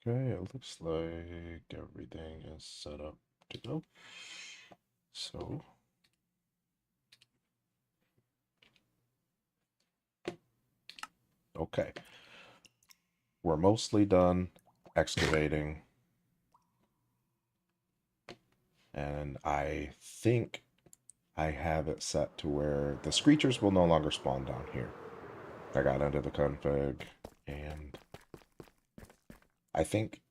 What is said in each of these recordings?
Okay, it looks like everything is set up to go. So, okay. We're mostly done excavating. And I think I have it set to where the screechers will no longer spawn down here. I got into the config, and I think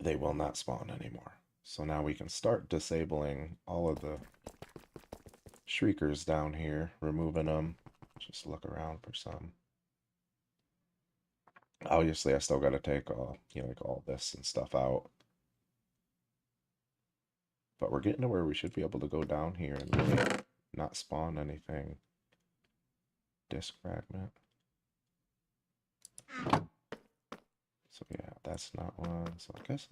they will not spawn anymore. So now we can start disabling all of the shriekers down here, removing them. Just look around for some. Obviously, I still got to take all, like all this and stuff out. But we're getting to where we should be able to go down here and really not spawn anything. Disc fragment. So yeah, that's not one. So I guess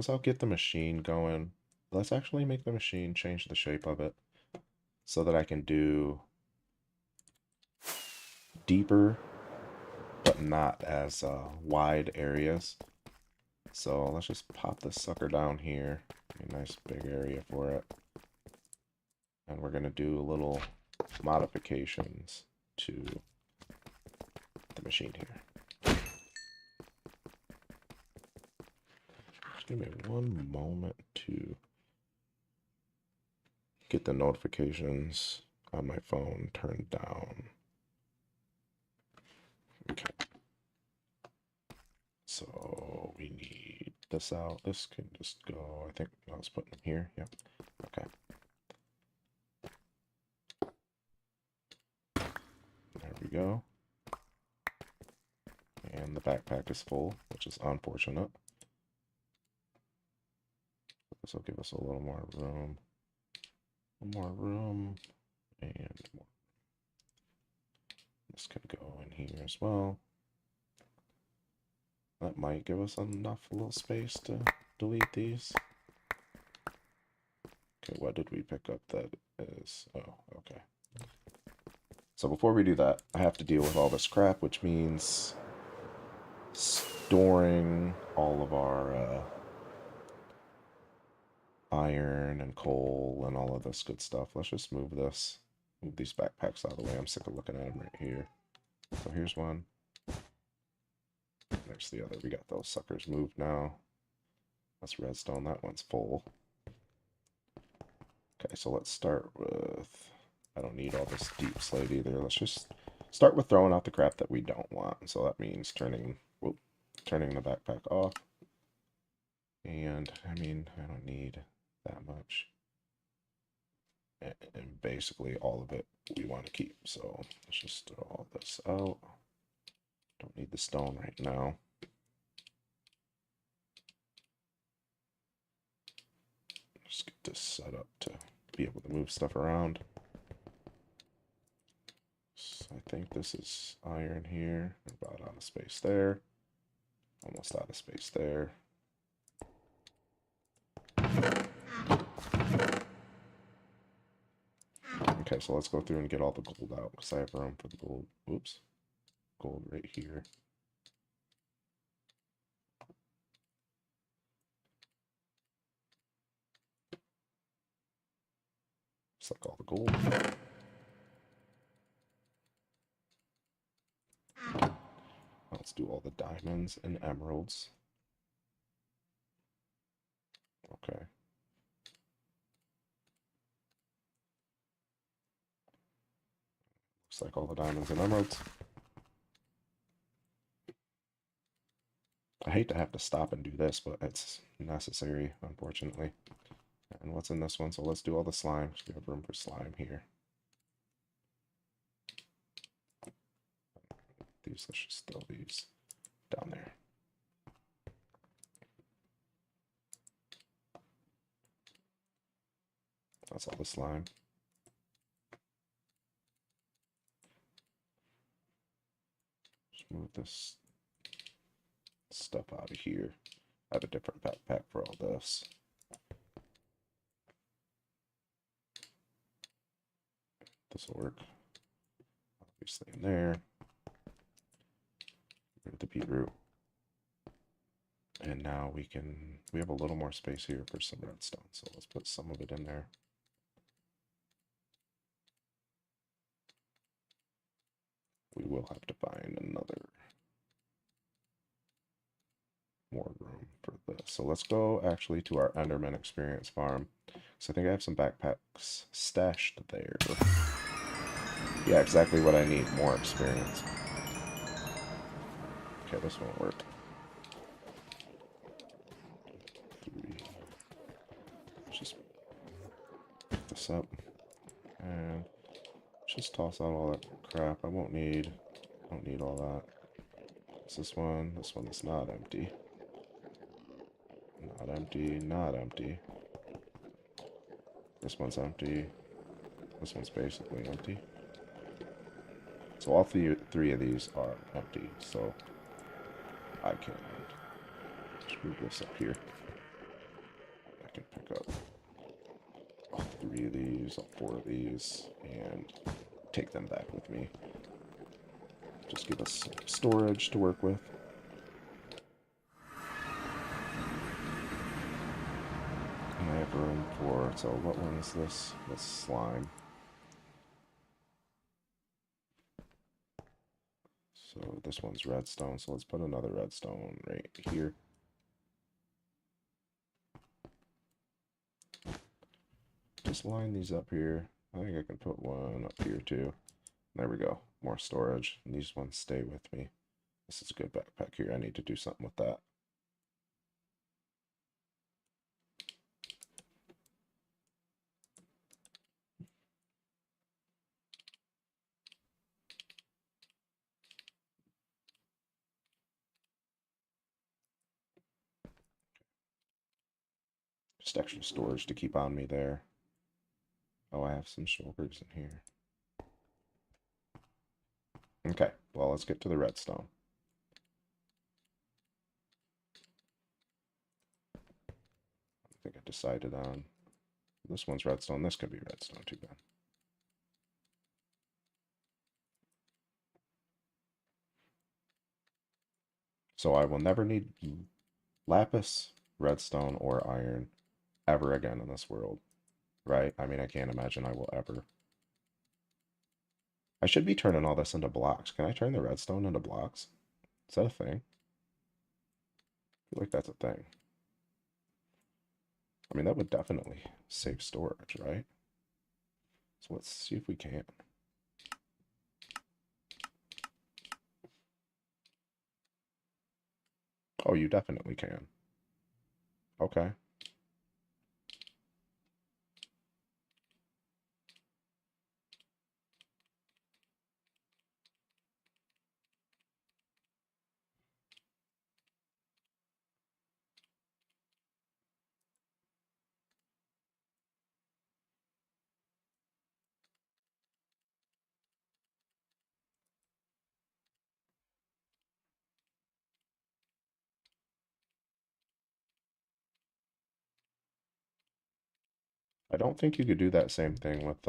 I'll get the machine going. Let's actually make the machine change the shape of it so that I can do deeper but not as wide areas. So let's just pop this sucker down here. A nice big area for it. And we're going to do little modifications to the machine here. Just give me one moment to get the notifications on my phone turned down. Okay. So we need this out. This can just go, I think I was putting them here. Yep. Okay. There we go. And the backpack is full, which is unfortunate. This will give us a little more room. More room. And more. This can go in here as well. That might give us enough little space to delete these. Okay, what did we pick up that is? Oh, okay. So before we do that, I have to deal with all this crap, which means storing all of our iron and coal and all of this good stuff. Let's just move these backpacks out of the way. I'm sick of looking at them right here. So here's one. There's the other. We got those suckers moved now. That's redstone. That one's full. Okay, so let's start with... I don't need all this deep slate either. Let's just start with throwing out the crap that we don't want. So that means turning the backpack off. And, I mean, I don't need that much. And basically all of it we want to keep. So let's just throw all this out. Don't need the stone right now. Just get this set up to be able to move stuff around. So I think this is iron here. About out of space there. Almost out of space there. Okay, so let's go through and get all the gold out because I have room for the gold. Oops. Gold right here. Suck all the gold. Let's do all the diamonds and emeralds. Okay. Looks like all the diamonds and emeralds. I hate to have to stop and do this, but it's necessary, unfortunately. And what's in this one? So let's do all the slime. We have room for slime here. Let's just throw these down there. That's all the slime. Just move this stuff out of here. I have a different backpack for all this. This will work. Obviously in there. With the beetroot. And now we have a little more space here for some redstone. So let's put some of it in there. We will have to find more room for this. So let's go actually to our Enderman experience farm. So I think I have some backpacks stashed there. Yeah, exactly what I need, more experience. Okay, this won't work. 3. Let's just pick this up. And just toss out all that crap. I don't need all that. It's this one. This one is not empty. Not empty, not empty. This one's empty. This one's basically empty. So all three of these are empty. So I can just move this up here. I can pick up all 3 of these, all 4 of these, and take them back with me. Just give us some storage to work with. And I have room for, so what one is this? This slime. So this one's redstone, so let's put another redstone right here. Just line these up here. I think I can put one up here too. There we go. More storage. And these ones stay with me. This is a good backpack here. I need to do something with that. Just extra storage to keep on me there. Oh, I have some shulkers in here. Okay, well, let's get to the redstone. I think I decided on this one's redstone. This could be redstone too bad. So I will never need lapis, redstone, or iron ever again in this world, right? I mean, I can't imagine I will ever. I should be turning all this into blocks. Can I turn the redstone into blocks? Is that a thing? I feel like that's a thing. I mean, that would definitely save storage, right? So let's see if we can. Oh, you definitely can. Okay. I don't think you could do that same thing with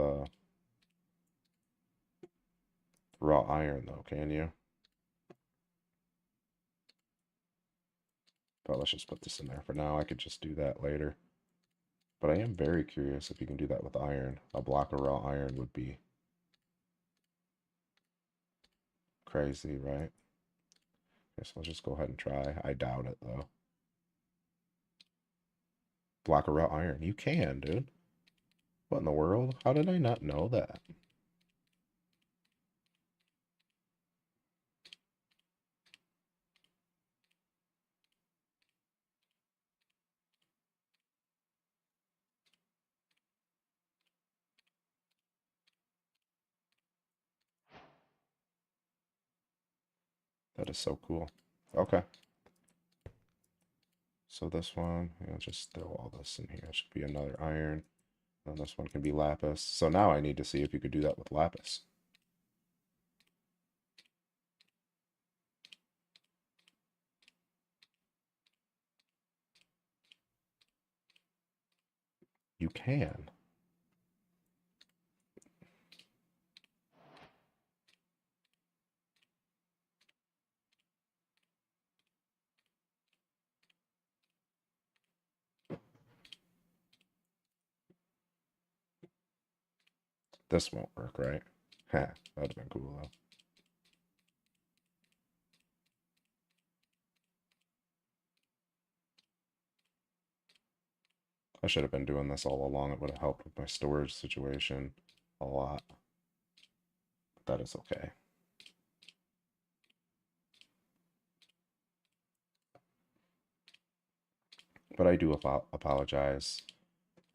raw iron, though, can you? But let's just put this in there for now. I could just do that later. But I am very curious if you can do that with iron. A block of raw iron would be crazy, right? Guess let's just go ahead and try. I doubt it, though. Block of raw iron. You can, dude. What in the world? How did I not know that? That is so cool. Okay. So this one, just throw all this in here. It should be another iron. And this one can be lapis. So now I need to see if you could do that with lapis. You can. This won't work, right? Heh, that'd have been cool though. I should have been doing this all along. It would have helped with my storage situation a lot. But that is okay. But I do apologize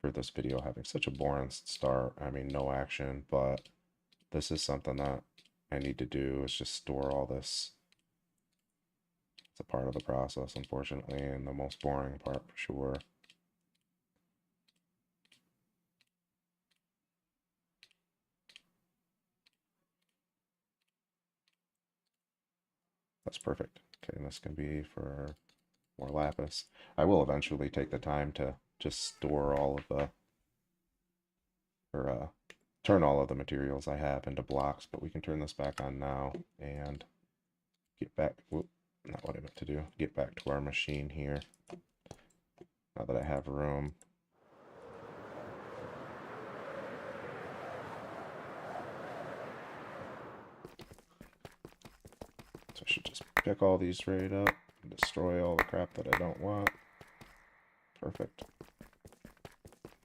for this video having such a boring start. I mean, no action, but this is something that I need to do, is just store all this. It's a part of the process, unfortunately, and the most boring part for sure. That's perfect. Okay, and this can be for more lapis. I will eventually take the time to just store all of the, or turn all of the materials I have into blocks, but we can turn this back on now and get back, whoop, not what I meant to do, get back to our machine here, now that I have room. So I should just pick all these right up and destroy all the crap that I don't want. Perfect.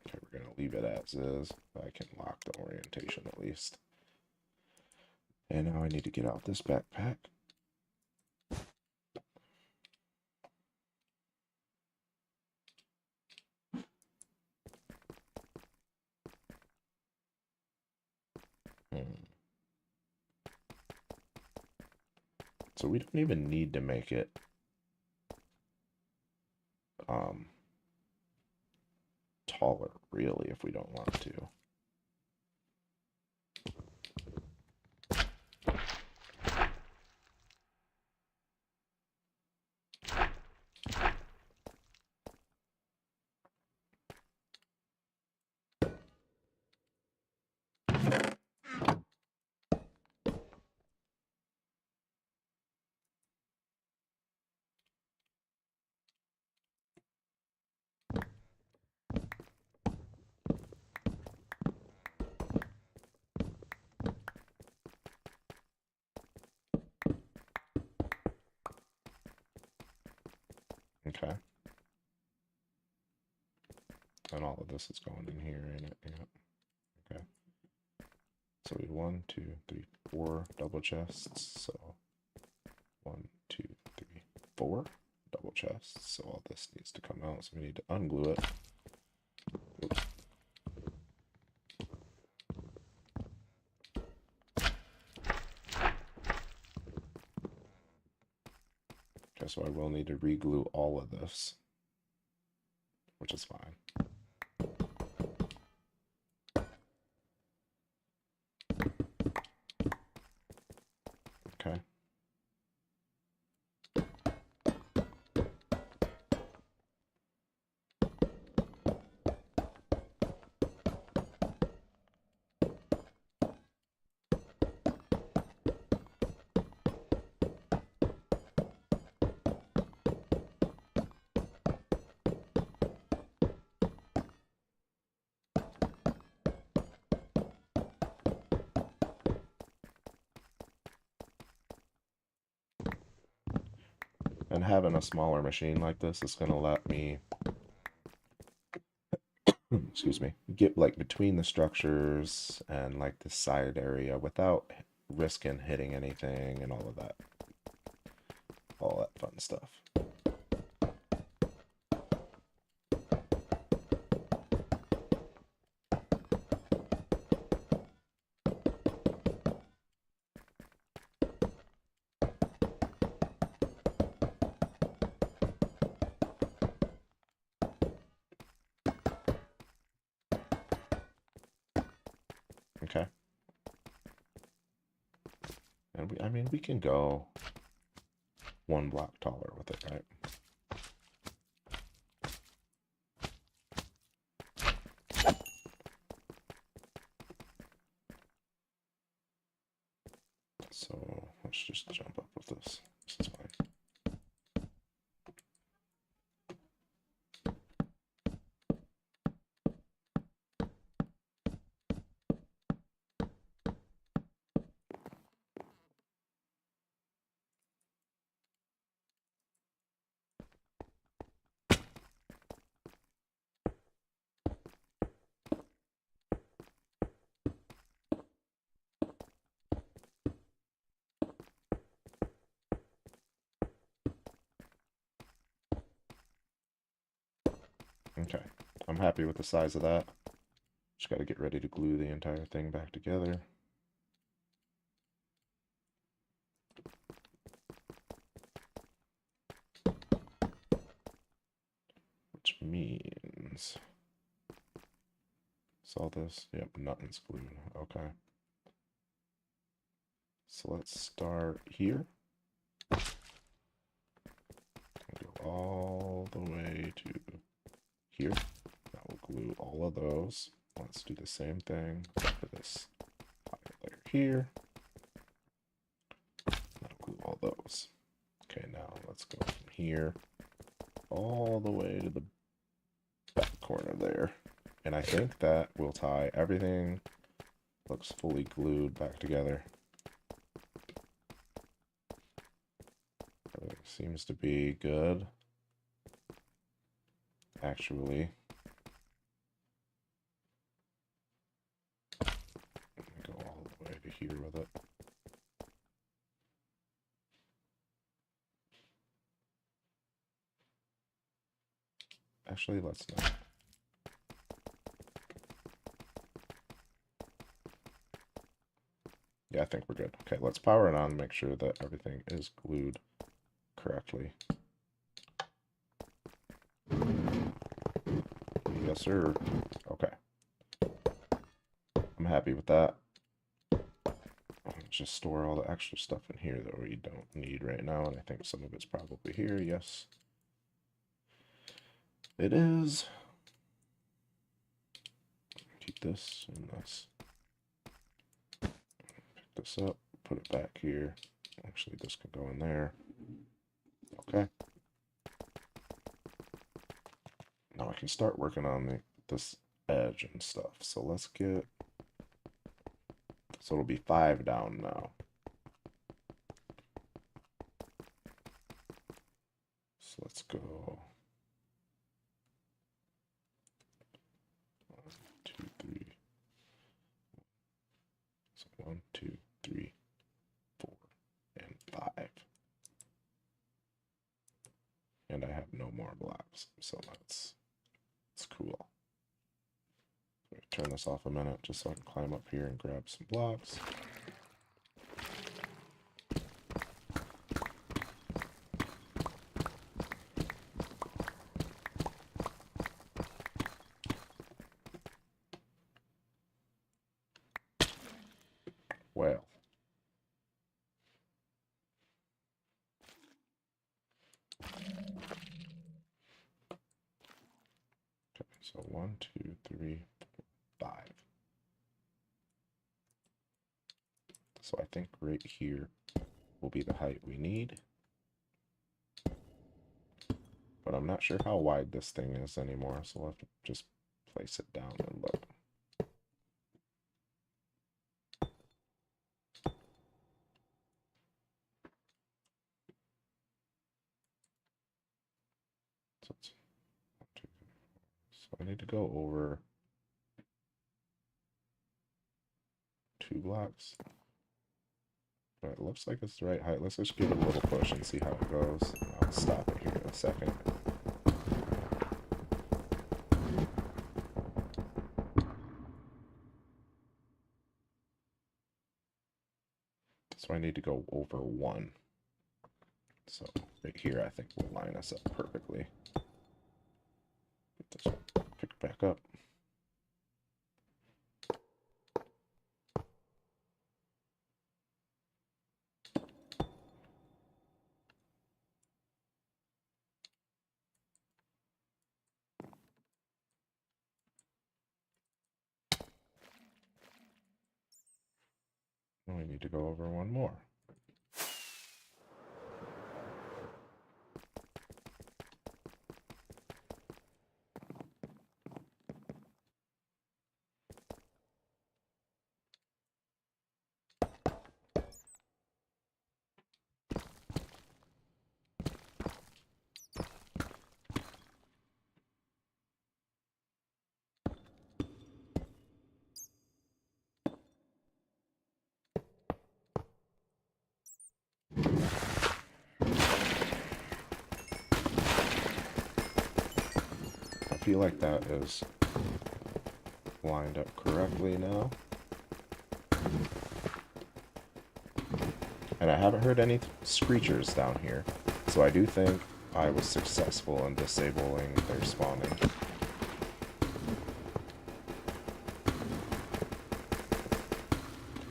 Okay, we're going to leave it as is. I can lock the orientation at least. And now I need to get out this backpack. So we don't even need to make it taller, really, if we don't want to. Okay. And all of this is going in here, ain't it? Yeah. Okay. So we have 1, 2, 3, 4 double chests. So 1, 2, 3, 4 double chests. So all this needs to come out. So we need to unglue it. Oops. Okay, so I will need to reglue all of this, which is fine. Okay. And having a smaller machine like this is going to let me, excuse me, get like between the structures and like the side area without risking hitting anything and all that fun stuff. Okay. And I mean, we can go 1 block taller with it, right? So let's just jump up with this. This is fine. Okay, I'm happy with the size of that. Just got to get ready to glue the entire thing back together. Which means... Saw this? Yep, nothing's glued. Okay. So let's start here. Go all the way to here. That will glue all of those. Let's do the same thing for this higher layer here. That'll glue all those. Okay, now let's go from here all the way to the back corner there. And I think that will tie everything. Looks fully glued back together. Everything seems to be good. Actually, go all the way to here with it. Actually, let's not. Yeah, I think we're good. Okay, let's power it on, make sure that everything is glued correctly. Yes, sir. Okay. I'm happy with that. Let's just store all the extra stuff in here that we don't need right now, and I think some of it's probably here. Yes. It is. Keep this and this. Pick this up, put it back here. Actually, this can go in there. Okay. Now I can start working on this edge and stuff. So let's get... So it'll be 5 down now. So let's go... 1, 2, 3. So 1, 2, 3, 4, and 5. And I have no more blocks, so that's cool. Turn this off a minute just so I can climb up here and grab some blocks. Well. Okay, so 1, 2, 3, 4, 5. So I think right here will be the height we need. But I'm not sure how wide this thing is anymore, so we'll have to just place it down and look. So I need to go over 2 blocks. But it looks like it's the right height. Let's just give it a little push and see how it goes. I'll stop it here in a second. So I need to go over 1. So right here I think will line us up perfectly. Get this picked back up. And we need to go over 1 more. feel like that is lined up correctly now. And I haven't heard any screechers down here, so I do think I was successful in disabling their spawning.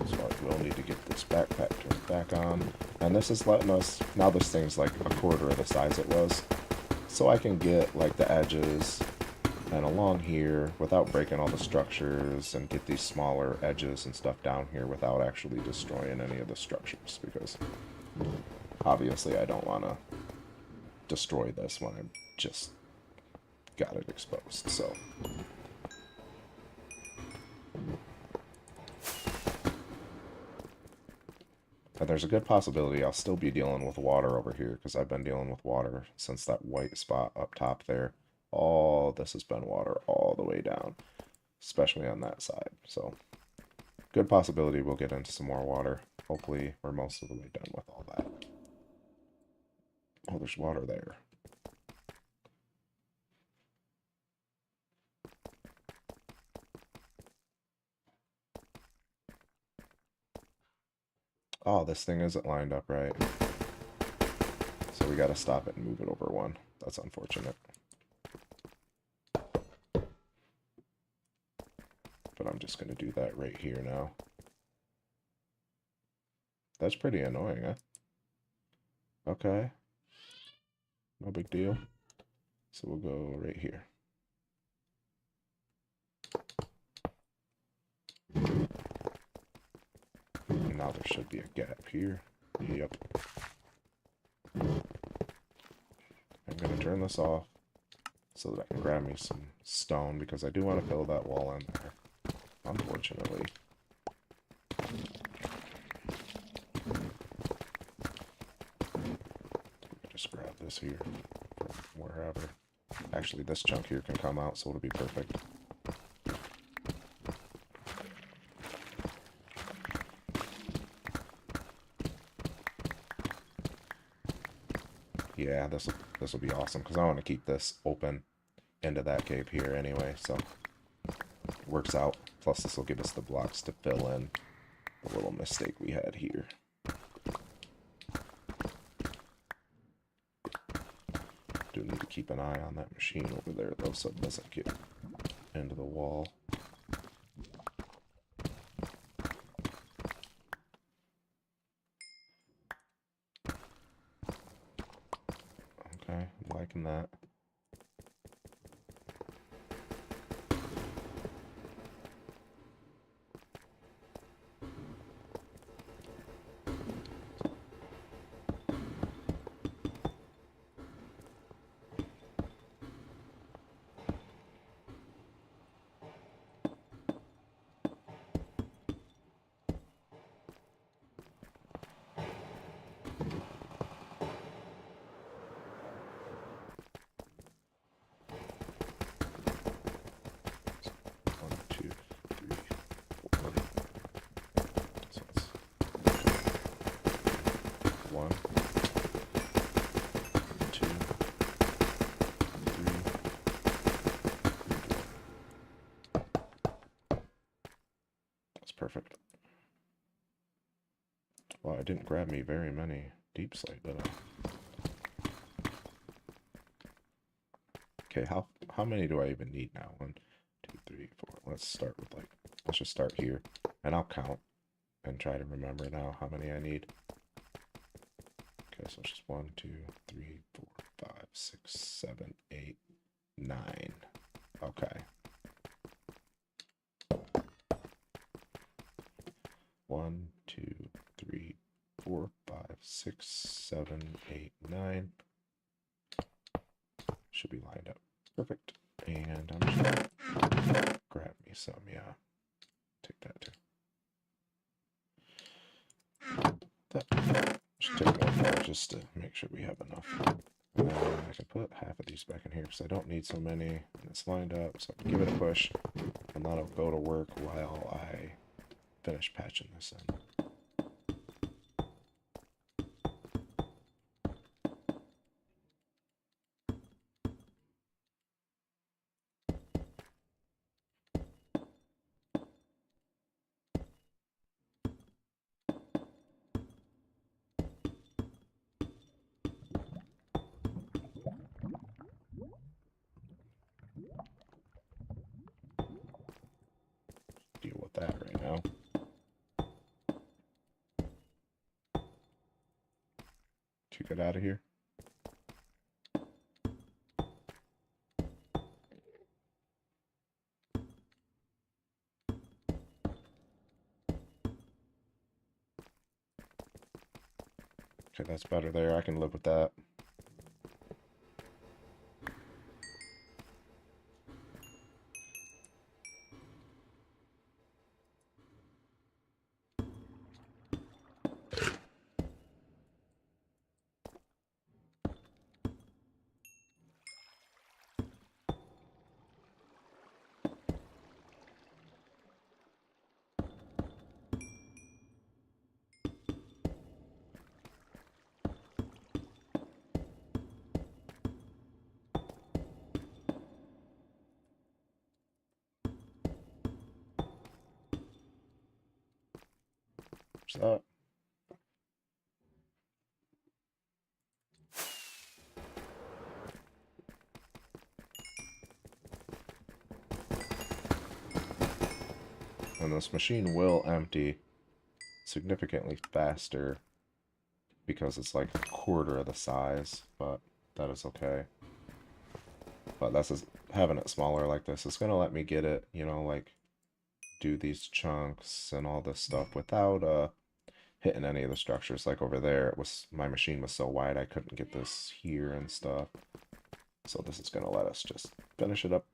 So I will need to get this backpack turned back on. And this is letting us, now this thing's like a quarter of the size it was, so I can get like the edges and along here without breaking all the structures and get these smaller edges and stuff down here without actually destroying any of the structures, because obviously I don't want to destroy this when I just got it exposed. So and there's a good possibility I'll still be dealing with water over here, because I've been dealing with water since that white spot up top there. All this has been water all the way down, especially on that side. So good possibility we'll get into some more water. Hopefully we're most of the way done with all that. Oh, there's water there. Oh, this thing isn't lined up right. So we gotta stop it and move it over one. That's unfortunate. But I'm just gonna do that right here now. That's pretty annoying, huh? Okay. No big deal. So we'll go right here. And now there should be a gap here. Yep. I'm gonna turn this off so that I can grab me some stone, because I do want to fill that wall in there. Unfortunately. Just grab this here from wherever. Actually, this chunk here can come out, so it'll be perfect. Yeah, this will be awesome, because I want to keep this open into that cave here anyway, so it works out. Plus, this will give us the blocks to fill in the little mistake we had here. Do need to keep an eye on that machine over there, though, so it doesn't get into the wall. Okay, I'm liking that. One, two, three, four. That's perfect. Well, it didn't grab me very many deep slate, did I? Okay, how many do I even need now? 1, 2, 3, 4. Let's start with let's just start here, and I'll count and try to remember now how many I need. Okay, so it's just 1, 2, 3, 4, 5, 6, 7, 8, 9. Okay. 1, 2, 3, 4, 5, 6, 7, 8, 9. Should be lined up. Perfect. And I'm just gonna grab me some, yeah. Take that too. That should take more just to make sure we have enough. And then I can put half of these back in here because I don't need so many. And it's lined up, so I can give it a push and let it go to work while I finish patching this in. it out of here. Okay, that's better there. I can live with that. What's that? And this machine will empty significantly faster because it's like a quarter of the size, but that is okay. But that's just, having it smaller like this is gonna let me get it, you know, like do these chunks and all this stuff without hitting any of the structures. Like over there, it was, my machine was so wide I couldn't get this here and stuff. So this is gonna let us just finish it up.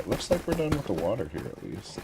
Looks like we're done with the water here at least.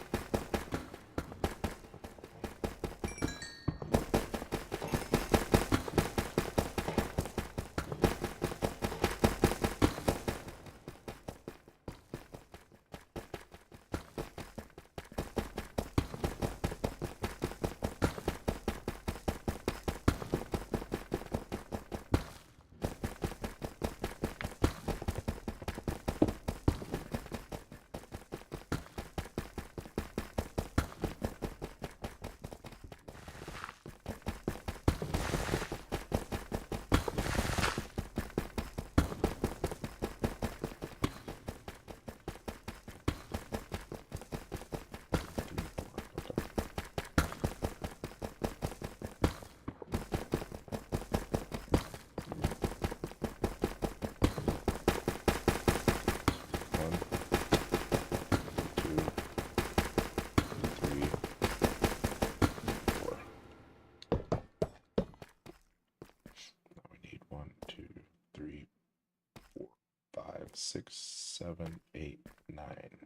Six, seven, eight, nine.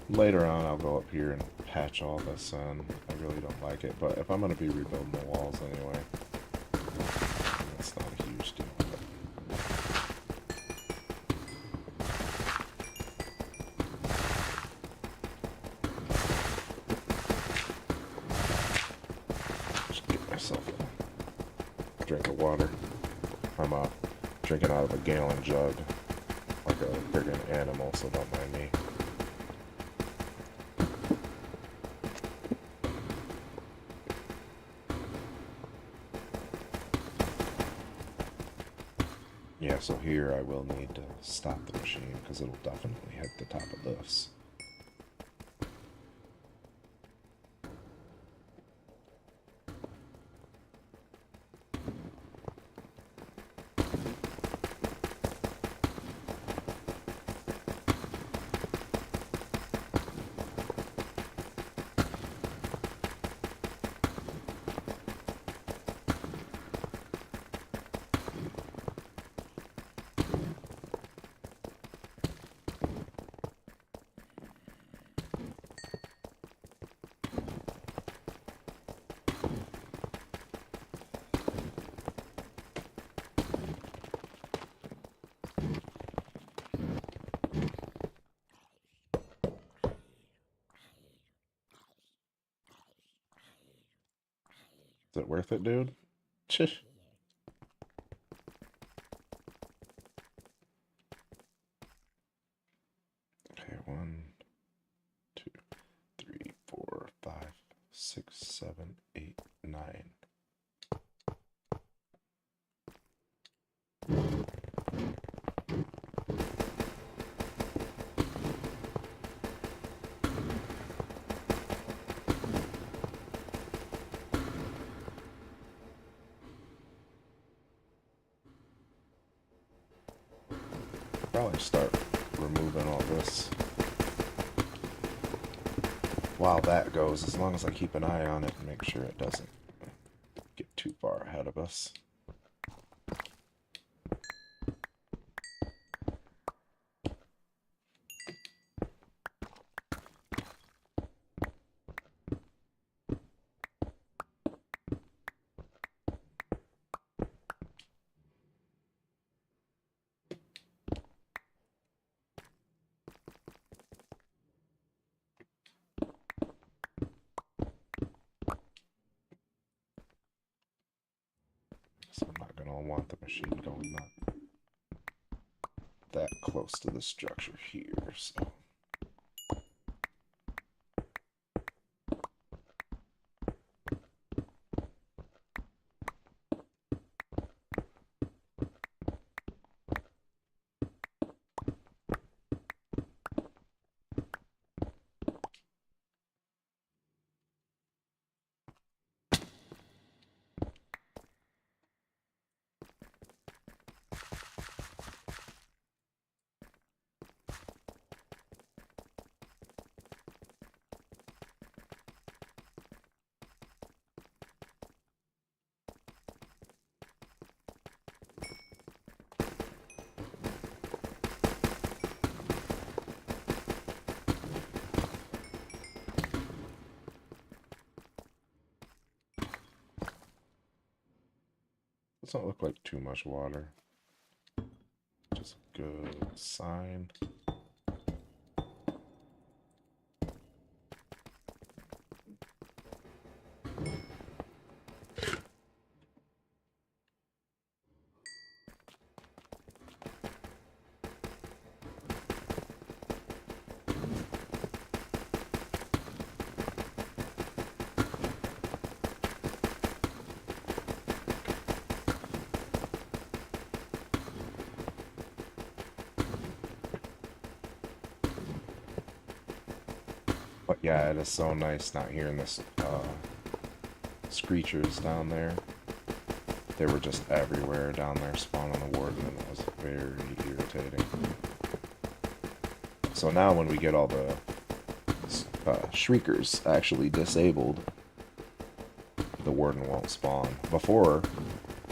Later on, I'll go up here and patch all this in. I really don't like it, but if I'm going to be rebuilding the walls anyway, it's not a huge deal. Drink of water. I'm drinking out of a gallon jug like a friggin' animal, so don't mind me. Yeah, so here I will need to stop the machine because it'll definitely hit the top of this. Is it worth it, dude? Chish. Okay, 1, 2, 3, 4, 5, 6, 7, 8, 9. Probably start removing all this while that goes, as long as I keep an eye on it and make sure it doesn't get too far ahead of us. So I'm not going to want the machine going that close to the structure here, so. Doesn't look like too much water. Just a good sign. But yeah, it is so nice not hearing this screechers down there. They were just everywhere down there spawning the warden, and it was very irritating. So now when we get all the shriekers actually disabled, the warden won't spawn. Before,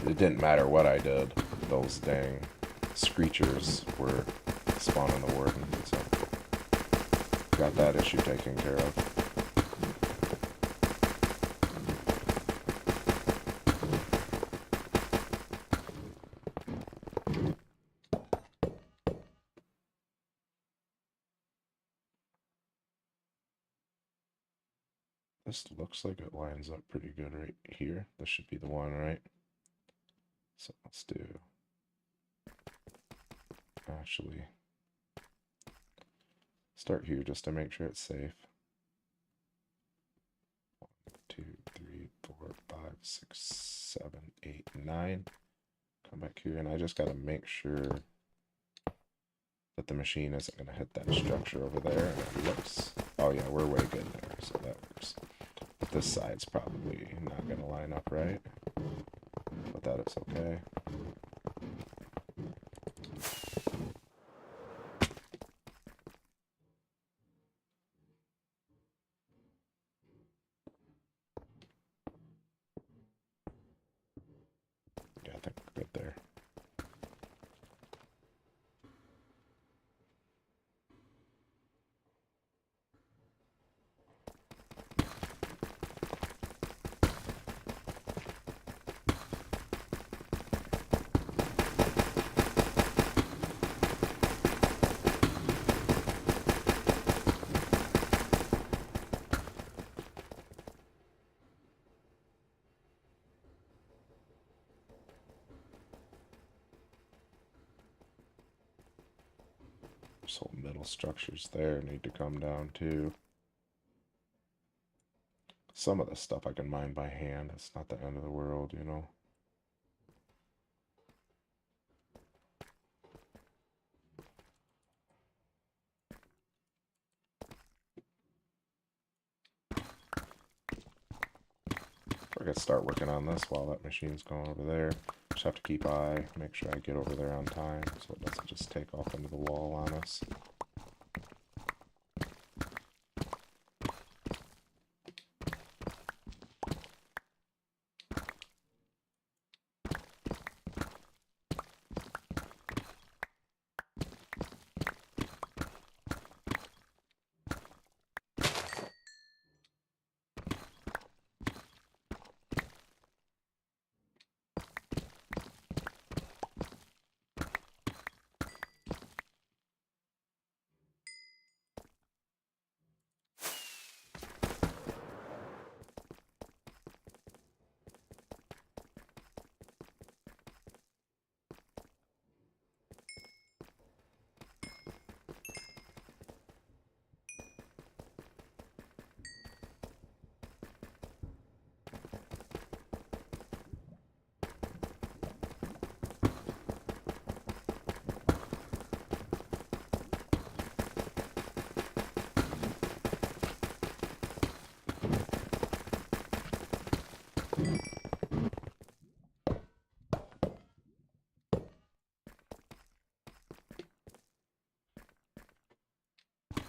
it didn't matter what I did. Those dang screechers were spawning the warden, so got that issue taken care of. This looks like it lines up pretty good right here. This should be the one, right? So let's do... Actually... start here just to make sure it's safe. 1, 2, 3, 4, 5, 6, 7, 8, 9. Come back here, and I just gotta make sure that the machine isn't gonna hit that structure over there. And it looks... oh yeah, we're way good there, so that works. But this side's probably not gonna line up right. But that is okay. Yeah, I think we're good there. This whole middle structures there need to come down too. Some of the stuff I can mine by hand. It's not the end of the world, you know. I could start working on this while that machine's going over there. Just have to keep eye, make sure I get over there on time so it doesn't just take off into the wall on us.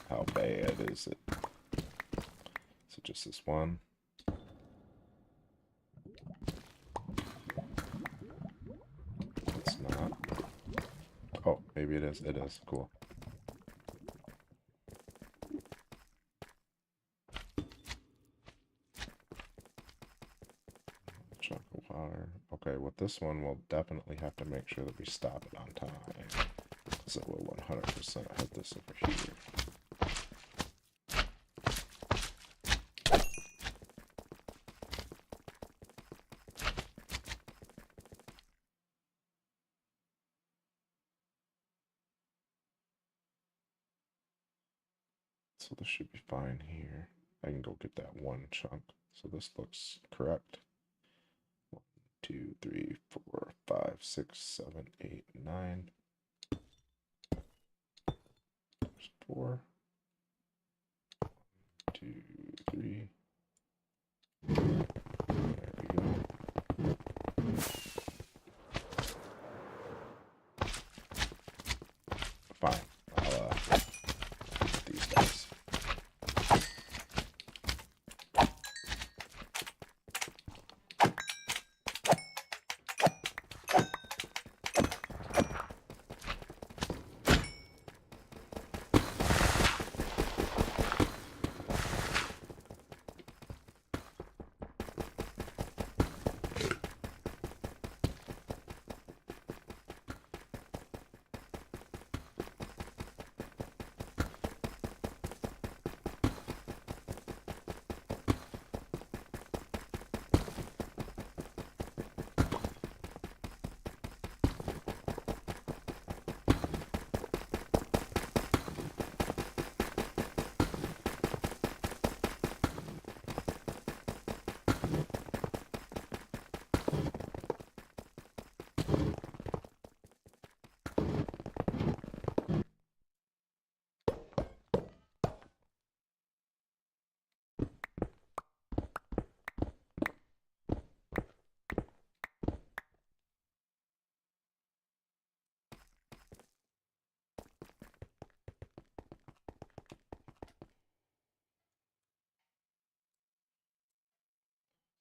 How bad is it? Is it just this one? It's not. Oh, maybe it is. It is. Cool. Chunk of water. Okay, with this one, we'll definitely have to make sure that we stop it on time. Because it will 100% hit this over here. So this should be fine here. I can go get that one chunk. So this looks correct. 1, 2, 3, 4, 5, 6, 7, 8, 9. There's 4. 1, 2, 3. There we go. Fine. I'll get these guys.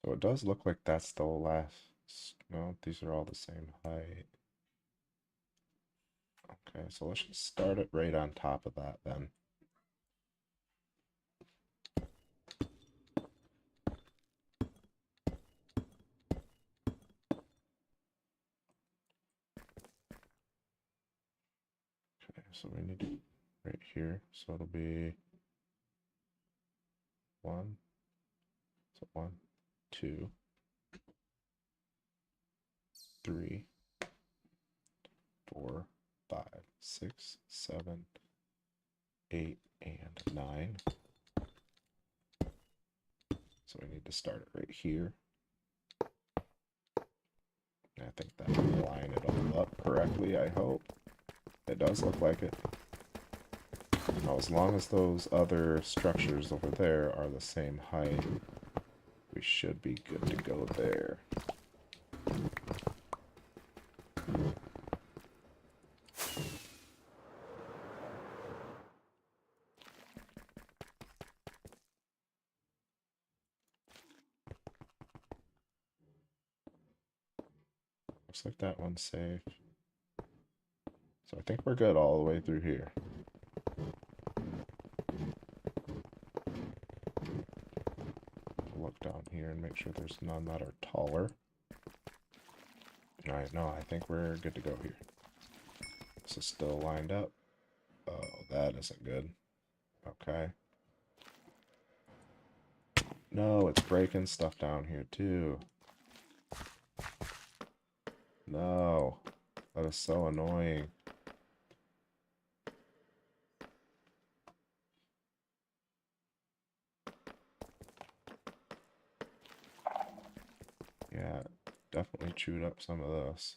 So it does look like that's the last. No, these are all the same height. Okay, so let's just start it right on top of that then. Okay, so we need to right here. So it'll be 1. So 1, 2, 3, 4, 5, 6, 7, 8, and 9. So we need to start it right here. I think that will line it all up correctly, I hope. It does look like it. Now, as long as those other structures over there are the same height, we should be good to go there. Looks like that one's safe. So I think we're good all the way through here. Look down here and make sure there's none that are taller. Alright, no, I think we're good to go here. This is still lined up. Oh, that isn't good. Okay. No, it's breaking stuff down here too. No. That is so annoying. Yeah, definitely chewed up some of this.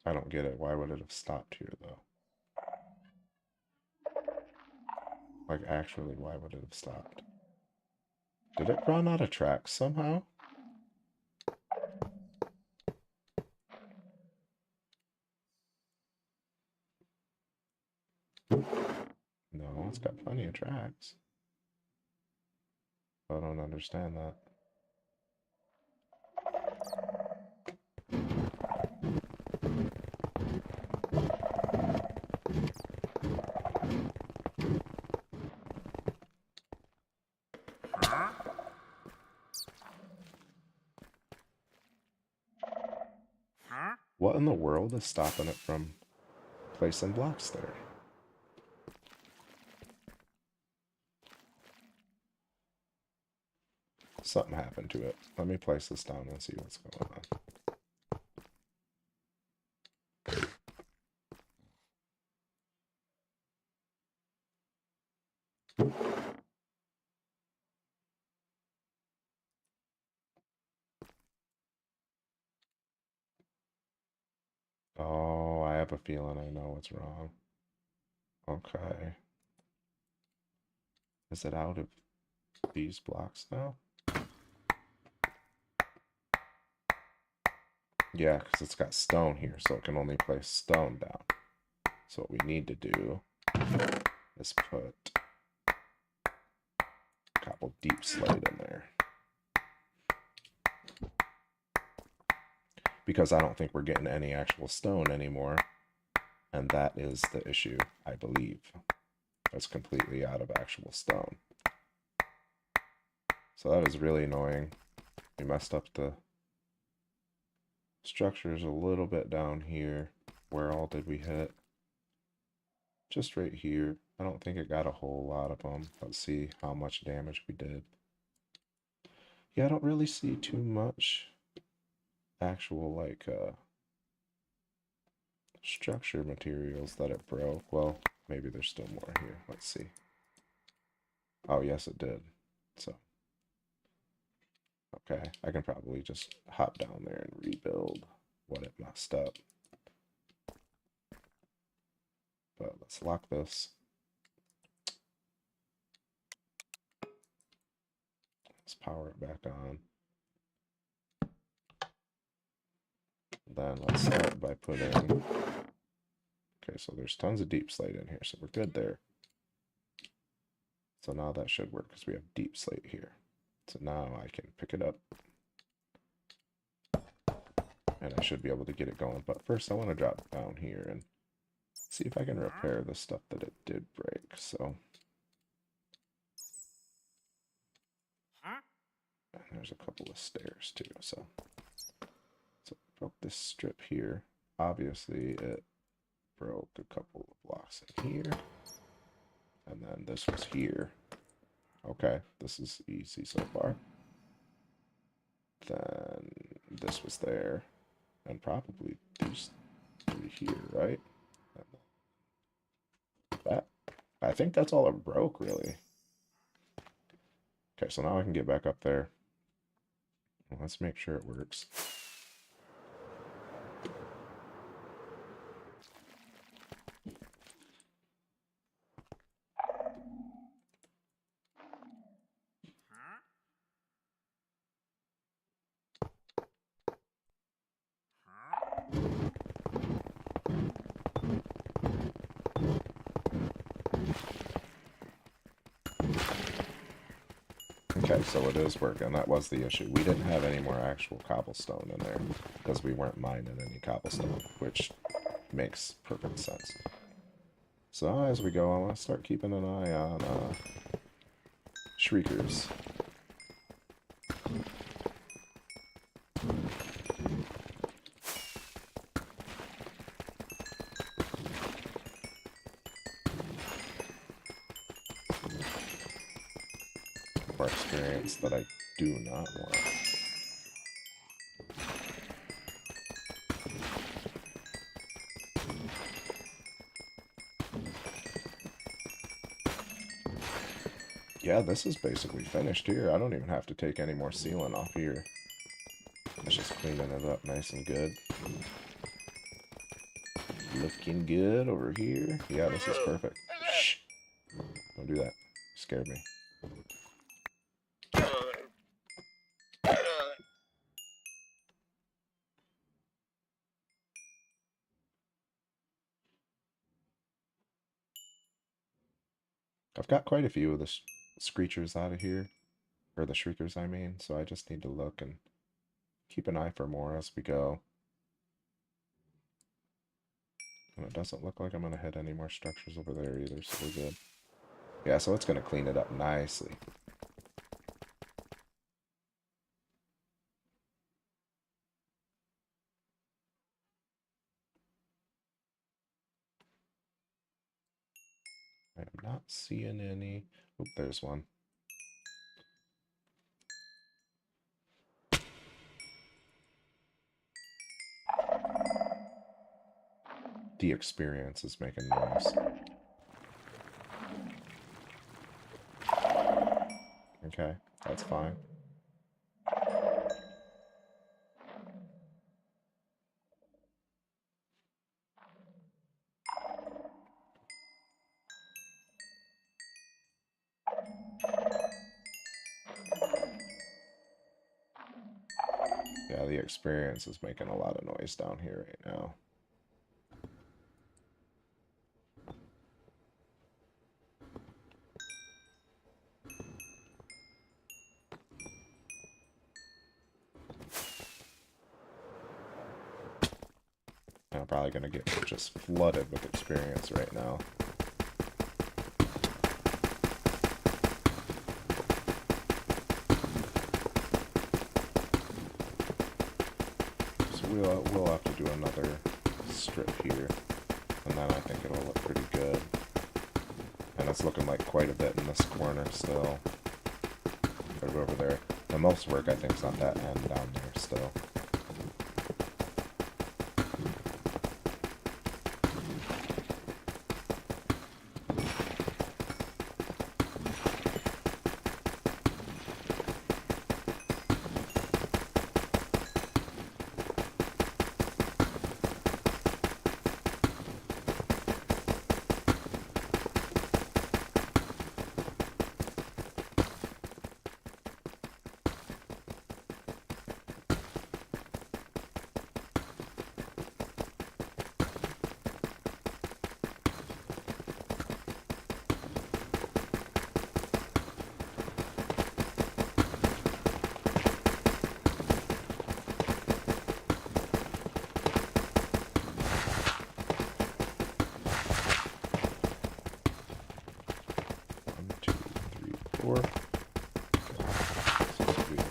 I don't get it. Why would it have stopped here, though? Like, actually, why would it have stopped? Did it run out of tracks somehow? No, it's got plenty of tracks. I don't understand that. What in the world is stopping it from placing blocks there? Something happened to it. Let me place this down and see what's going on. Oh, I have a feeling I know what's wrong. Okay. Is it out of these blocks now? Yeah, because it's got stone here, so it can only place stone down. So what we need to do is put a couple deep slate in there. Because I don't think we're getting any actual stone anymore. And that is the issue, I believe. It's completely out of actual stone. So that is really annoying. We messed up the structures a little bit down here. Where all did we hit? Just right here. I don't think it got a whole lot of them. Let's see how much damage we did. Yeah, I don't really see too much actual, like, structure materials that it broke. Well, maybe there's still more here. Let's see. Oh, yes, it did. So, okay, I can probably just hop down there and rebuild what it messed up. But let's lock this. Let's power it back on. Then let's start by putting... Okay, so there's tons of deep slate in here, so we're good there. So now that should work because we have deep slate here. So now I can pick it up. And I should be able to get it going. But first I want to drop down here and see if I can repair the stuff that it did break. So... And there's a couple of stairs too, so it broke this strip here. Obviously it broke a couple of blocks in here. And then this was here. Okay, this is easy so far. Then this was there. And probably these three here, right? That. I think that's all it broke, really. Okay, so now I can get back up there. Let's make sure it works. Okay, so it is working. That was the issue. We didn't have any more actual cobblestone in there because we weren't mining any cobblestone, which makes perfect sense. So as we go, I want to start keeping an eye on shriekers. For experience that I do not want. Yeah, this is basically finished here. I don't even have to take any more sealing off here. It's just cleaning it up nice and good. Looking good over here. Yeah, this is perfect. Shh. Don't do that. You scared me. I've got quite a few of the screechers out of here. Or the shriekers, I mean. So I just need to look and keep an eye for more as we go. And it doesn't look like I'm going to hit any more structures over there either, so we're good. Yeah, so it's going to clean it up nicely. I'm not seeing any. Oop, there's one. The experience is making noise. Okay, that's fine. Yeah, the experience is making a lot of noise down here right now. And I'm probably going to get just flooded with experience right now. So we'll have to do another strip here. And then I think it'll look pretty good. And it's looking like quite a bit in this corner still. But over there. The most work I think is on that end down there still. Four. So this will be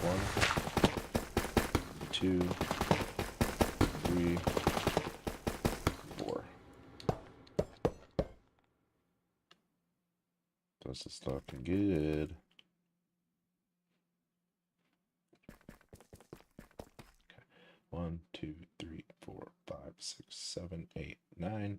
1, 2, 3, 4. This is looking good. Okay. 1, 2, 3, 4, 5, 6, 7, 8, 9.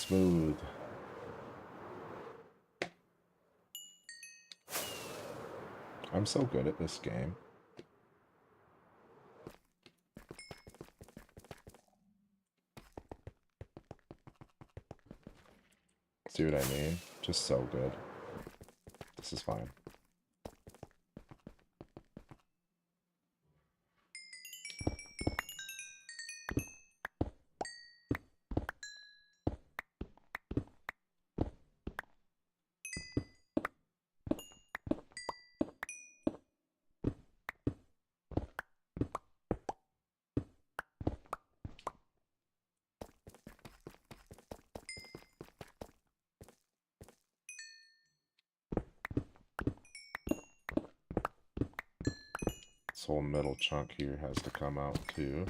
Smooth. I'm so good at this game. See what I mean? Just so good. This is fine. This whole middle chunk here has to come out too.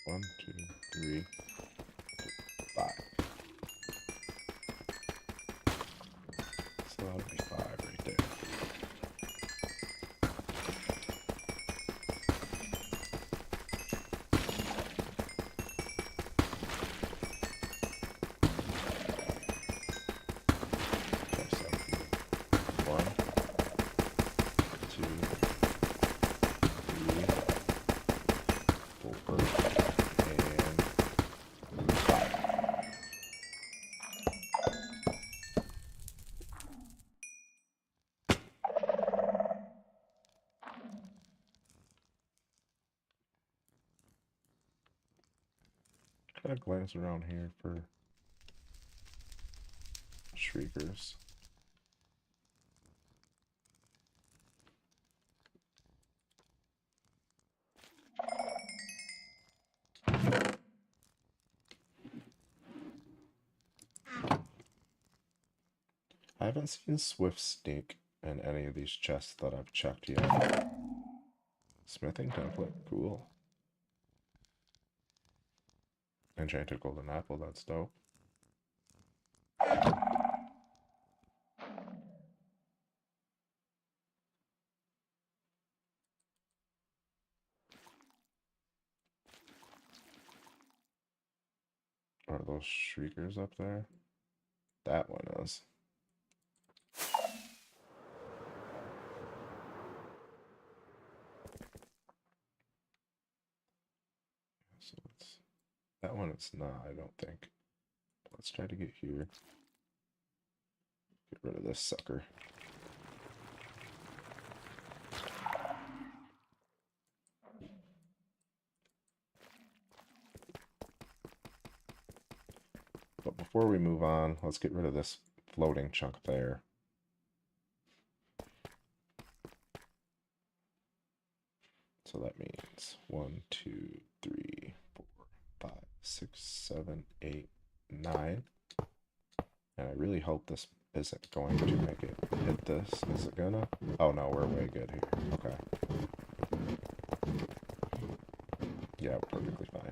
One, two, three, 5. So that'll be 5 right there. Okay, so 1, 2, 3, 4, and 5. Kind of glance around here for shriekers. I haven't seen Swift Sneak in any of these chests that I've checked yet. Smithing template, cool. Enchanted golden apple, that's dope. Are those shriekers up there? That one is. So it's that one. It's not. I don't think. Let's try to get here. Get rid of this sucker. But before we move on, let's get rid of this floating chunk there. So that means 1, 2, 3, 4, 5, 6, 7, 8, 9. And I really hope this isn't going to make it hit this. Is it gonna? Oh no, we're way good here. Okay. Yeah, perfectly fine.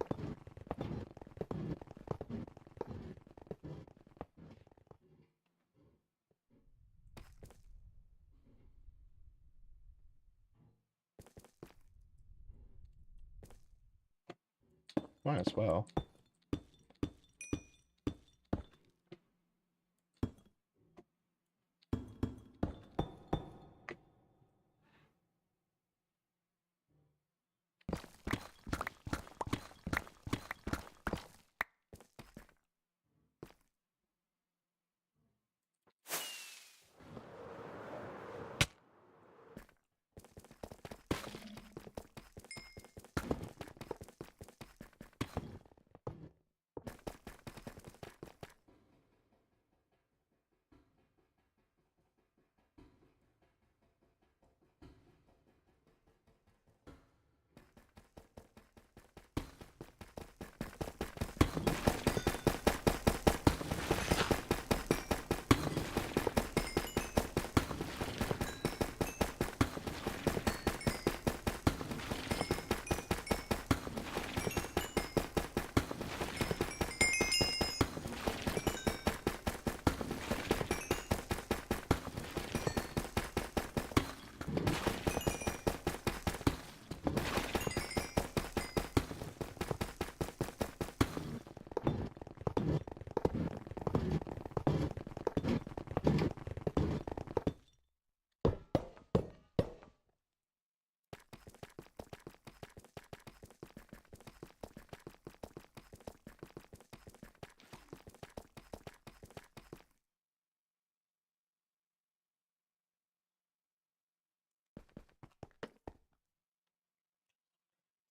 Might as well.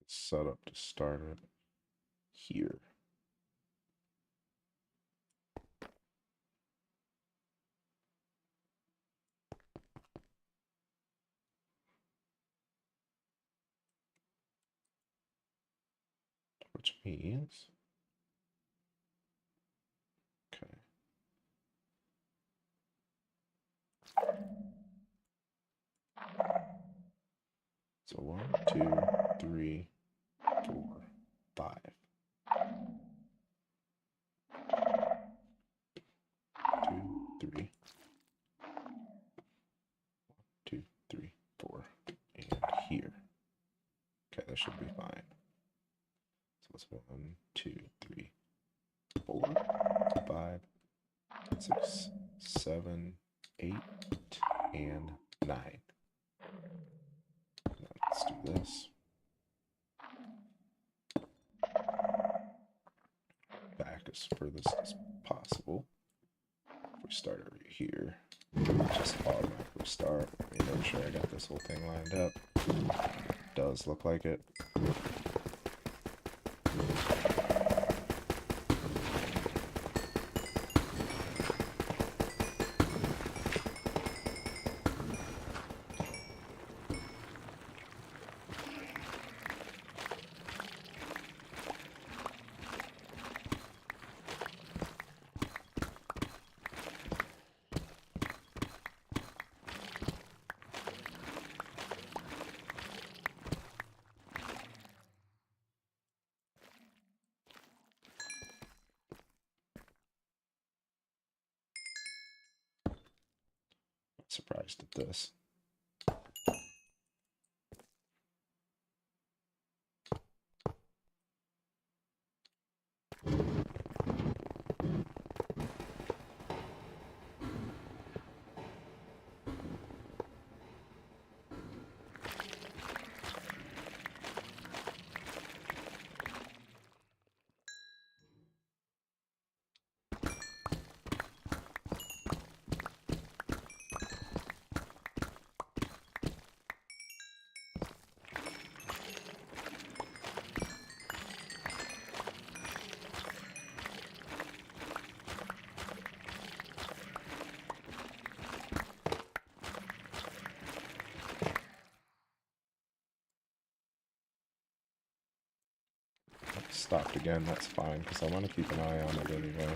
Set up to start it here. Which means, okay. So 1, 2, 3, 4, 5. 2, 3. 2, 3, 4. And here. Okay, that should be fine. So it's 1, 2, 3, 4, 5, 6, 7, 8, and 9. Now let's do this. Back as furthest as possible. If we start over here, just automatically start. Let me make sure I got this whole thing lined up. Does look like it. Surprised at this. Stopped again, that's fine, because I want to keep an eye on it anyway.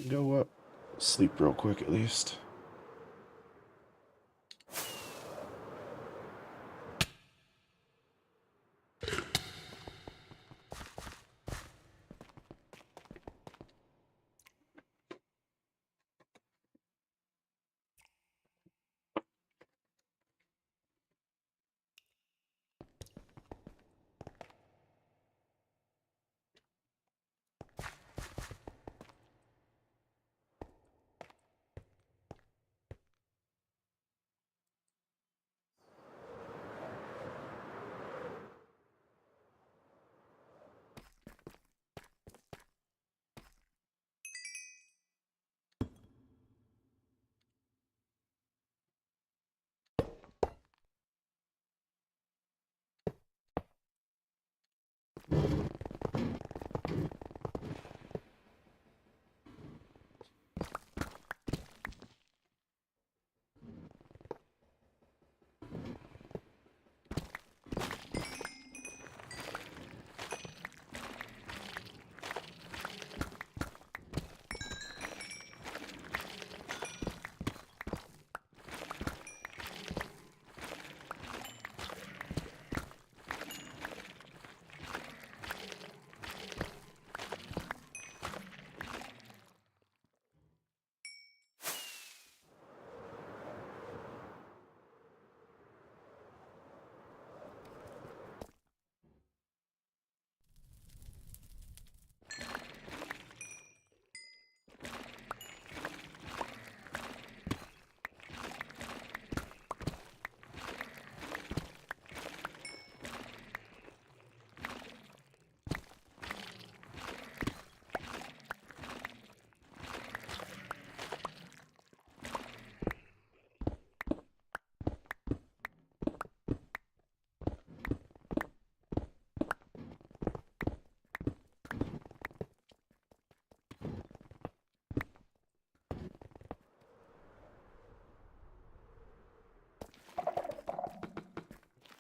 Go up. Sleep real quick at least.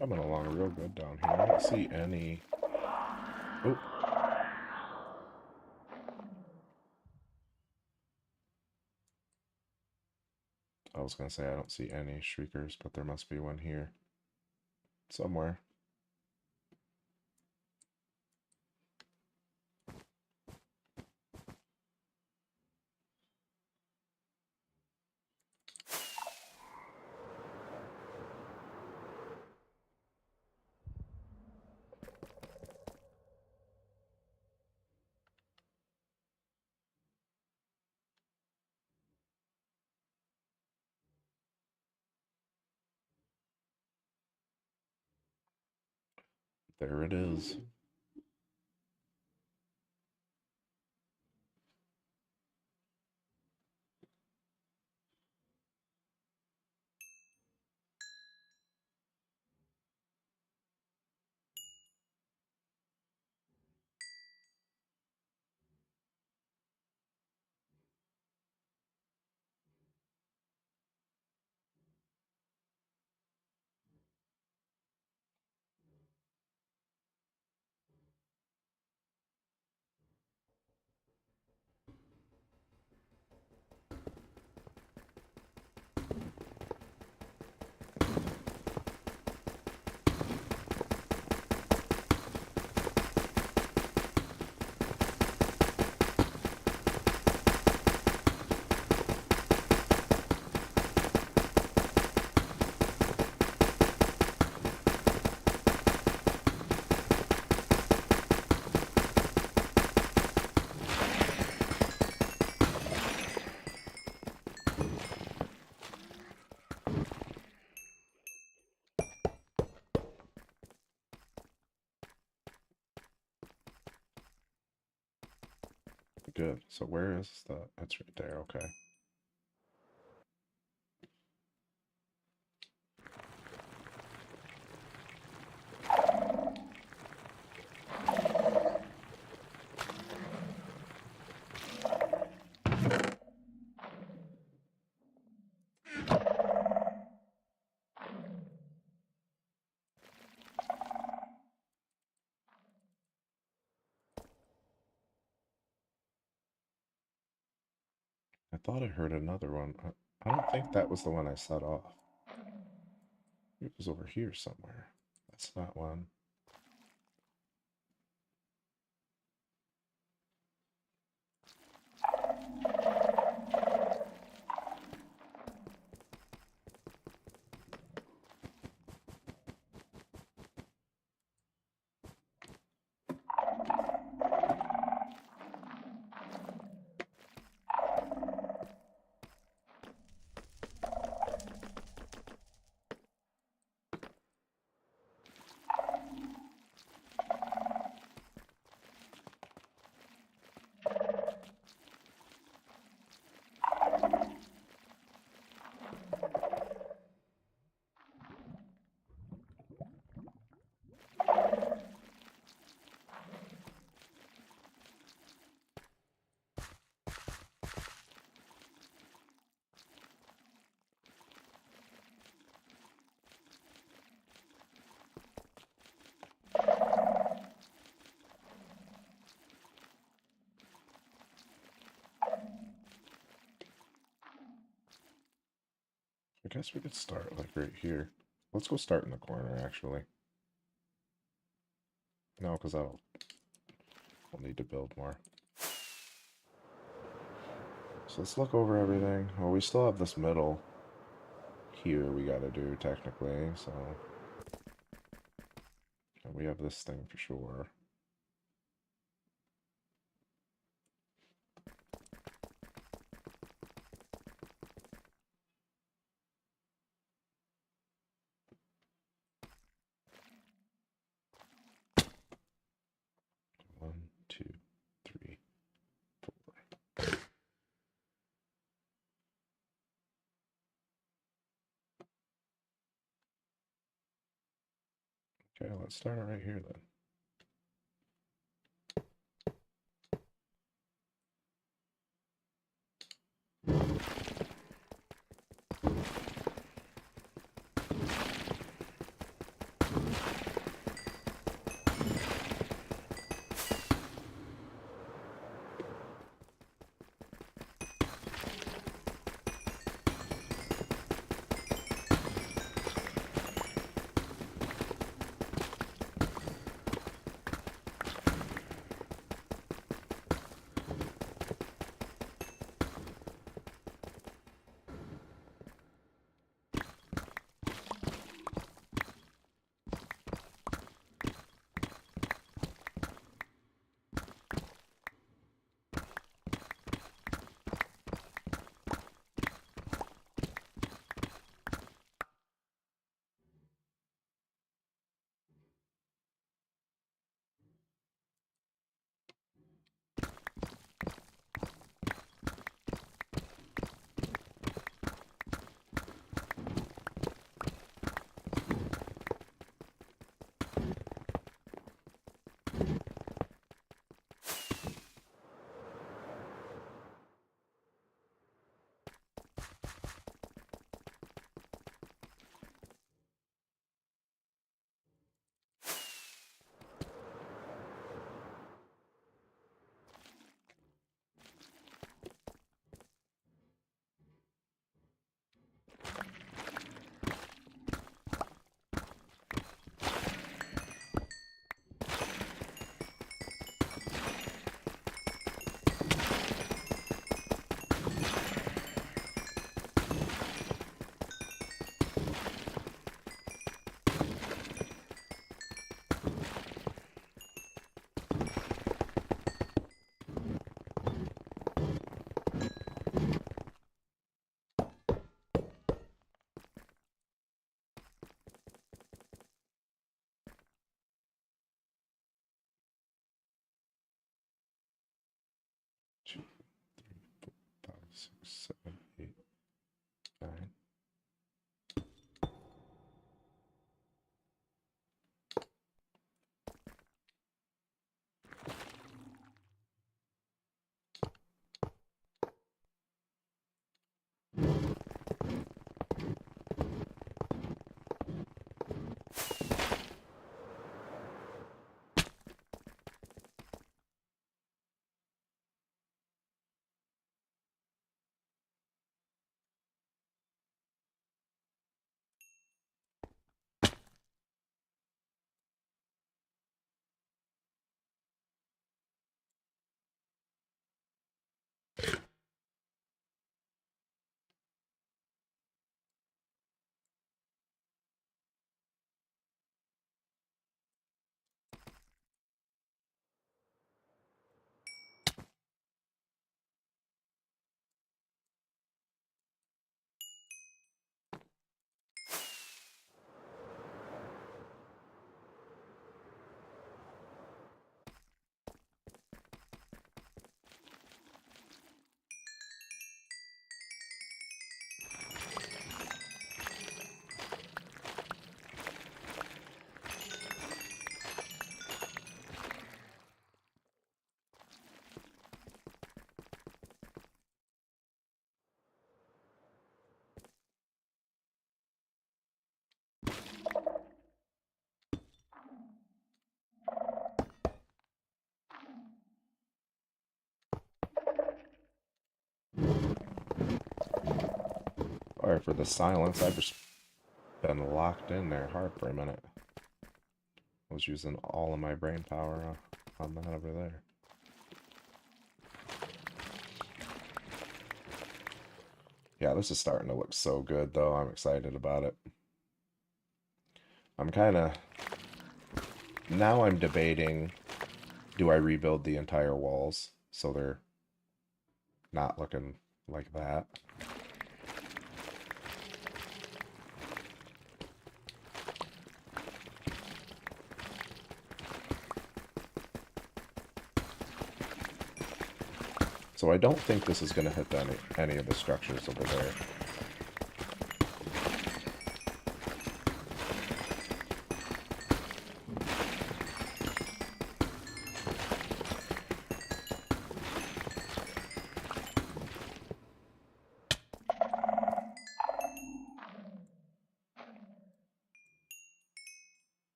I'm coming along real good down here. I don't see any. Oh. I was gonna say I don't see any shriekers, but there must be one here somewhere. There it is. Good. So where is the? It's right there. Okay. thought I heard another one. I don't think that was the one I set off. It was over here somewhere. That's not one. I guess we could start like right here. Let's go start in the corner actually. No, because we'll need to build more. So let's look over everything. Well, we still have this middle here we gotta do technically, so and we have this thing for sure. One, two, three, four. Okay, let's start it right here then. Two, three, four, 5, 6, 7, 8, 9. Sorry for the silence. I've just been locked in there hard for a minute. I was using all of my brain power on that over there. Yeah, this is starting to look so good, though. I'm excited about it. I'm kind of... Now I'm debating, do I rebuild the entire walls so they're not looking like that? So I don't think this is going to hit any of the structures over there.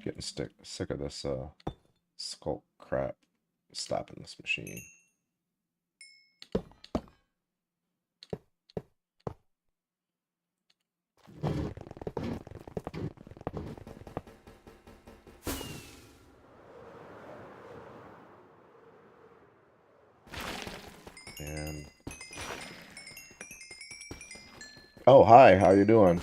Getting sick of this sculk crap stopping this machine. And oh, hi, how you doing?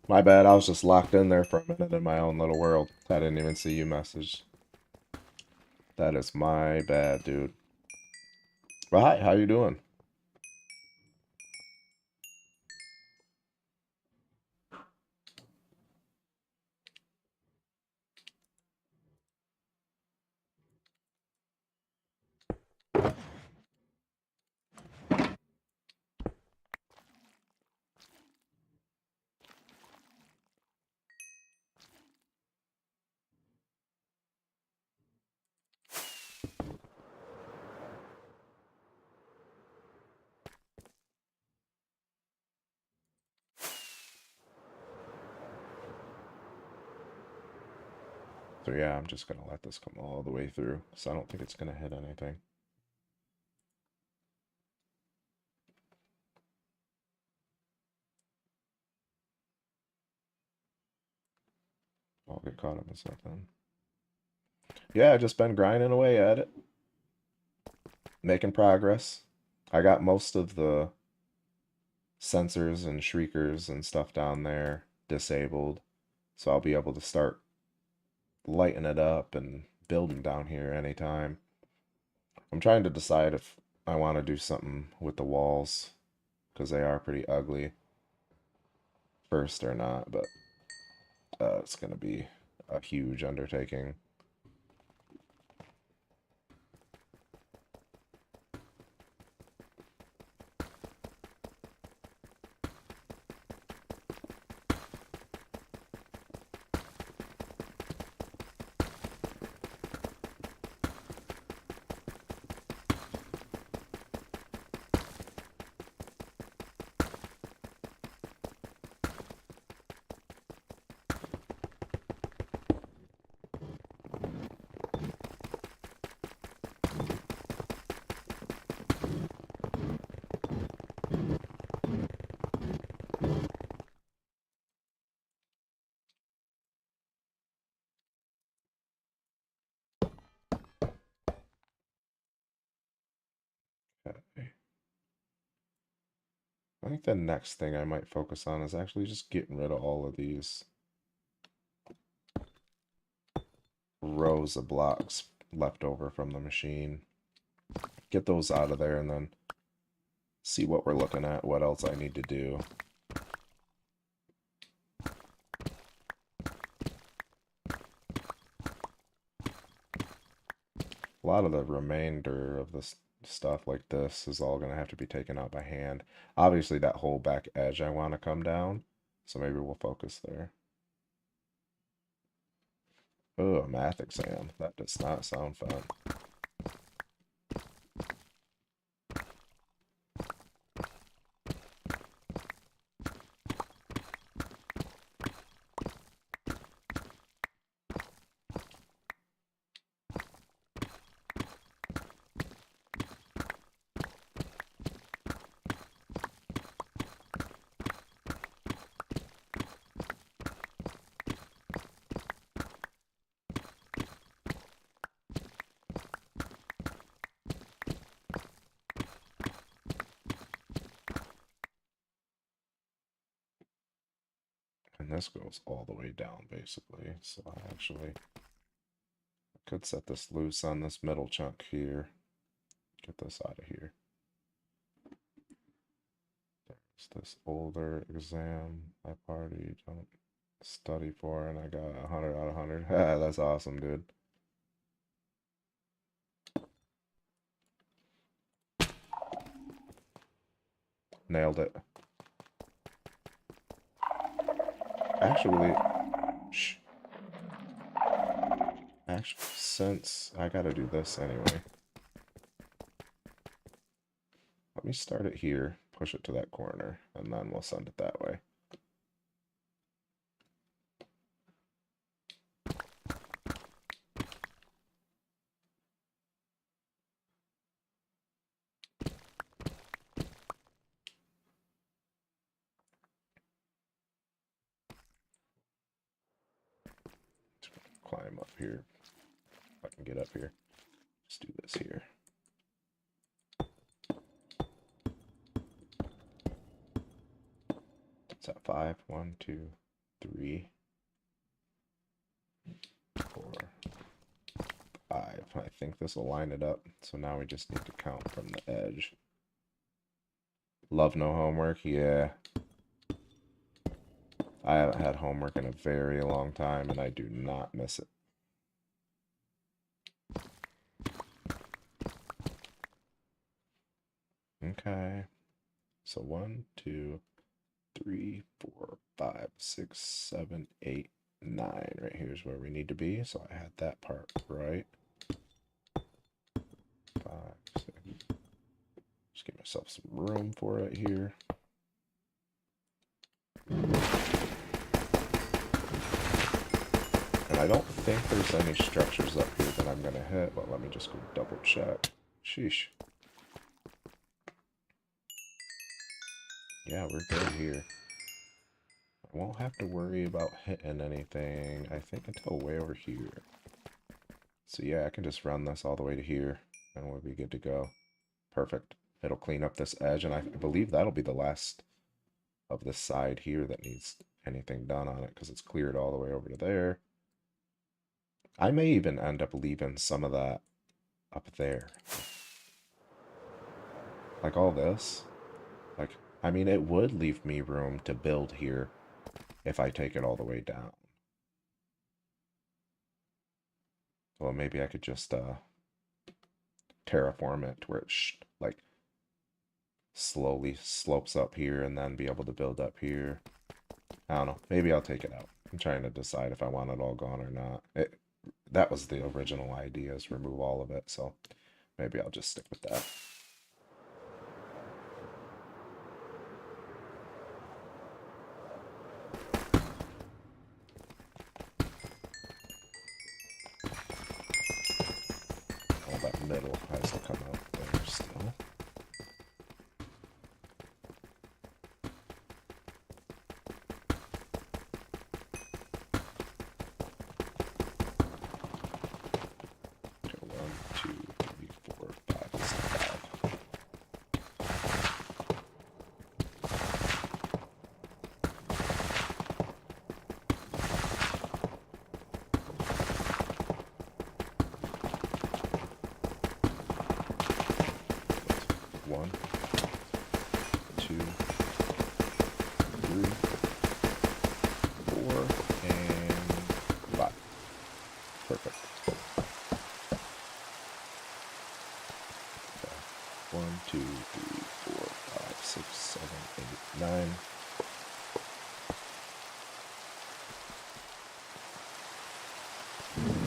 My bad, I was just locked in there for a minute in my own little world. I didn't even see you message. That is my bad, dude. Well, hi, how you doing? So yeah, I'm just gonna let this come all the way through, so I don't think it's gonna hit anything. I'll get caught up in something. Yeah, just been grinding away at it, making progress. I got most of the sensors and shriekers and stuff down there disabled, so I'll be able to start lighting it up and building down here anytime. I'm trying to decide if I want to do something with the walls, because they are pretty ugly first or not, but it's going to be a huge undertaking. Okay. I think the next thing I might focus on is actually just getting rid of all of these rows of blocks left over from the machine. Get those out of there and then see what we're looking at, what else I need to do. A lot of the remainder of this stuff like this is all going to have to be taken out by hand. Obviously, that whole back edge I want to come down, so maybe we'll focus there. Oh, a math exam. That does not sound fun. And this goes all the way down, basically. So I actually could set this loose on this middle chunk here. Get this out of here. There's this older exam I already don't study for, and I got 100 out of 100. That's awesome, dude. Nailed it. Actually, since I gotta do this anyway, let me start it here, push it to that corner, and then we'll send it that way. Climb up here. If I can get up here. Let's do this here. It's at 5. 1, 2, 3, 4, 5. I think this will line it up. So now we just need to count from the edge. Love no homework? Yeah. I haven't had homework in a very long time, and I do not miss it. Okay. So 1, 2, 3, 4, 5, 6, 7, 8, 9. Right here's where we need to be. So I had that part right. 5, 6. Just give myself some room for it here. And I don't think there's any structures up here that I'm going to hit, but let me just go double check. Sheesh. Yeah, we're good here. I won't have to worry about hitting anything, I think, until way over here. So yeah, I can just run this all the way to here, and we'll be good to go. Perfect. It'll clean up this edge, and I believe that'll be the last of this side here that needs anything done on it, because it's cleared all the way over to there. I may even end up leaving some of that up there. Like all this. Like, I mean, it would leave me room to build here if I take it all the way down. Well, maybe I could just terraform it to where it like slowly slopes up here and then be able to build up here. I don't know. Maybe I'll take it out. I'm trying to decide if I want it all gone or not. That was the original idea, is remove all of it, so maybe I'll just stick with that. All that middle has to come out there still. One, 2, 3, 4, and 5. Perfect. Okay. 1, 2, 3, 4, 5, 6, 7, 8, 9.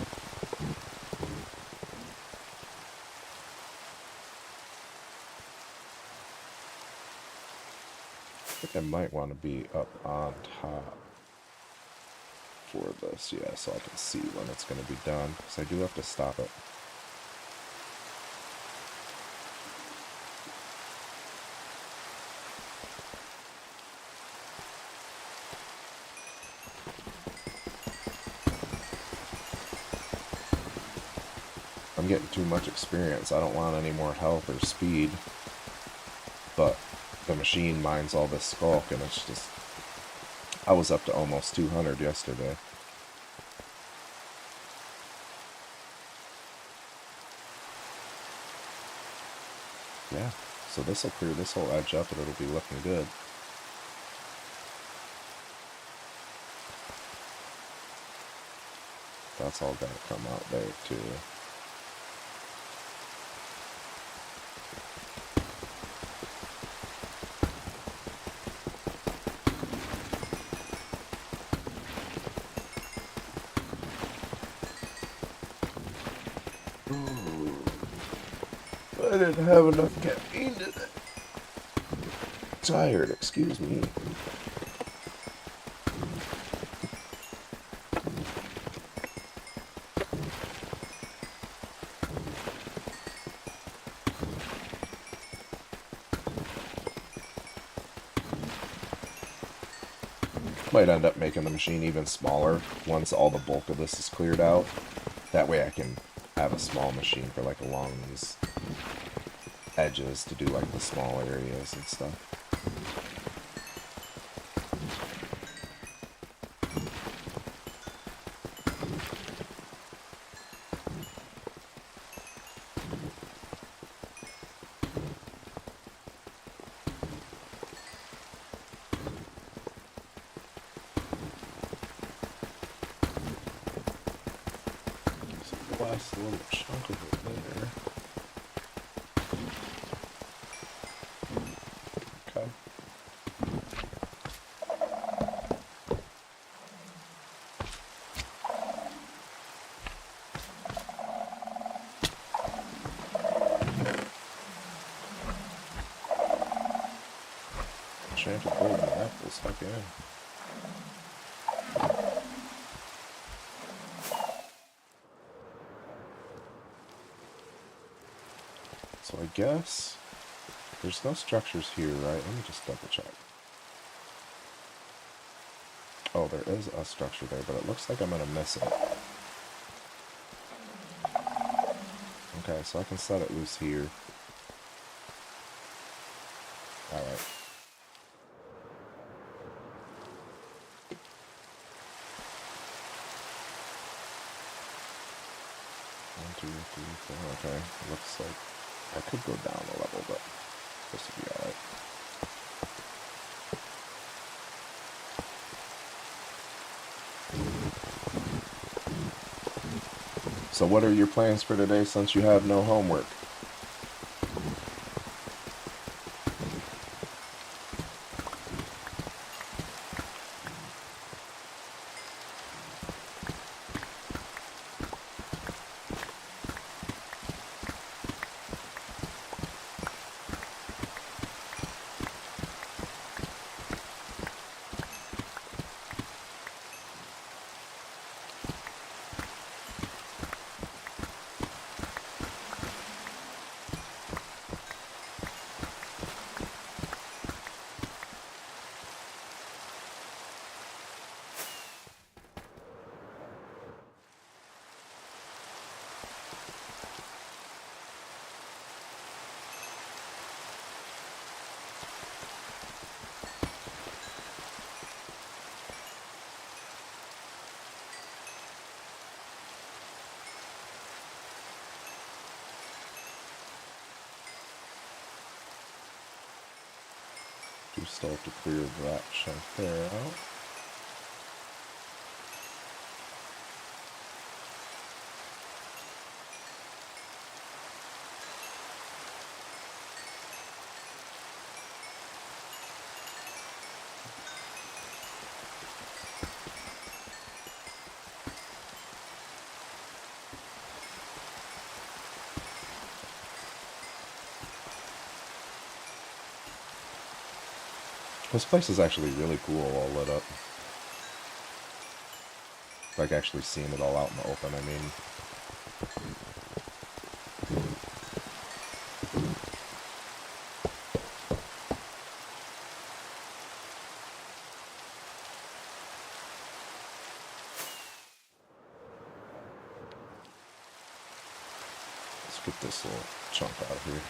think I might want to be up on top for this, yeah, so I can see when it's going to be done, because I do have to stop it. I'm getting too much experience. I don't want any more health or speed, but the machine mines all this sculk, and it's just... I was up to almost 200 yesterday. Yeah, so this will clear this whole edge up and it'll be looking good. That's all gonna come out there too. I didn't have enough caffeine today. Tired, excuse me. Might end up making the machine even smaller once all the bulk of this is cleared out. That way I can have a small machine for like along these edges to do like the small areas and stuff. Last little chunk of it there. Okay. Enchanted golden apples, heck yeah. So I guess there's no structures here, right? Let me just double check. Oh, there is a structure there, but it looks like I'm gonna miss it. Okay, so I can set it loose here. Alright. One, two, three, four. Okay, looks like I could go down a level, but this will be alright. So what are your plans for today since you have no homework? You still have to clear that chunk there out. This place is actually really cool all lit up. Like actually seeing it all out in the open, I mean. Let's get this little chunk out of here.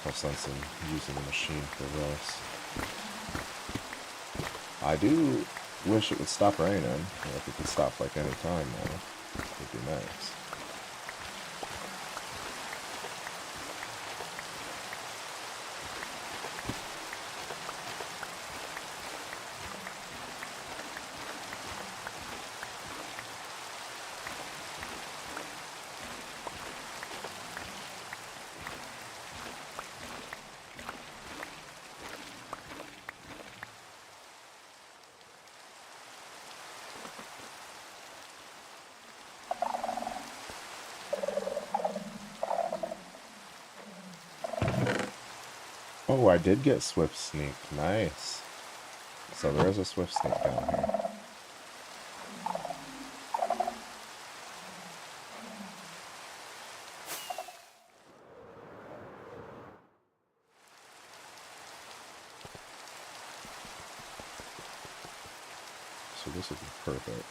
No sense in using the machine for this. I do wish it would stop raining. If it could stop like any time now, it'd be nice. Oh, I did get Swift Sneak. Nice. So there is a Swift Sneak down here. So this would be perfect.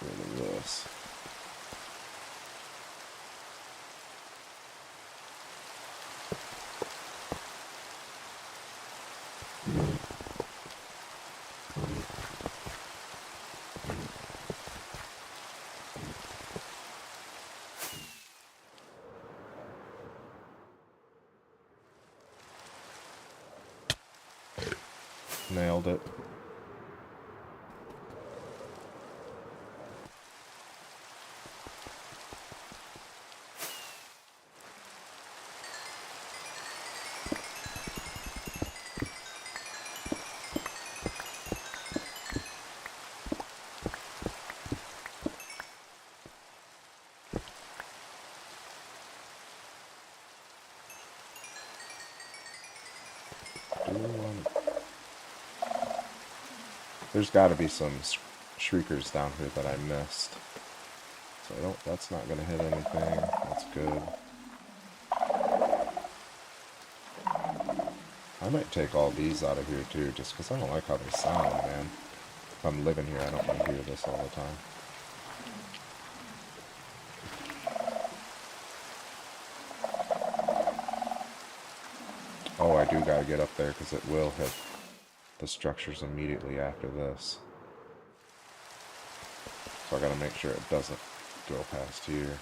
Get rid of this. Nailed it. There's got to be some shriekers down here that I missed. So that's not going to hit anything. That's good. I might take all these out of here too, just because I don't like how they sound, man. If I'm living here, I don't want to hear this all the time. Oh, I do gotta get up there because it will hit the structures immediately after this. So I gotta make sure it doesn't go past here.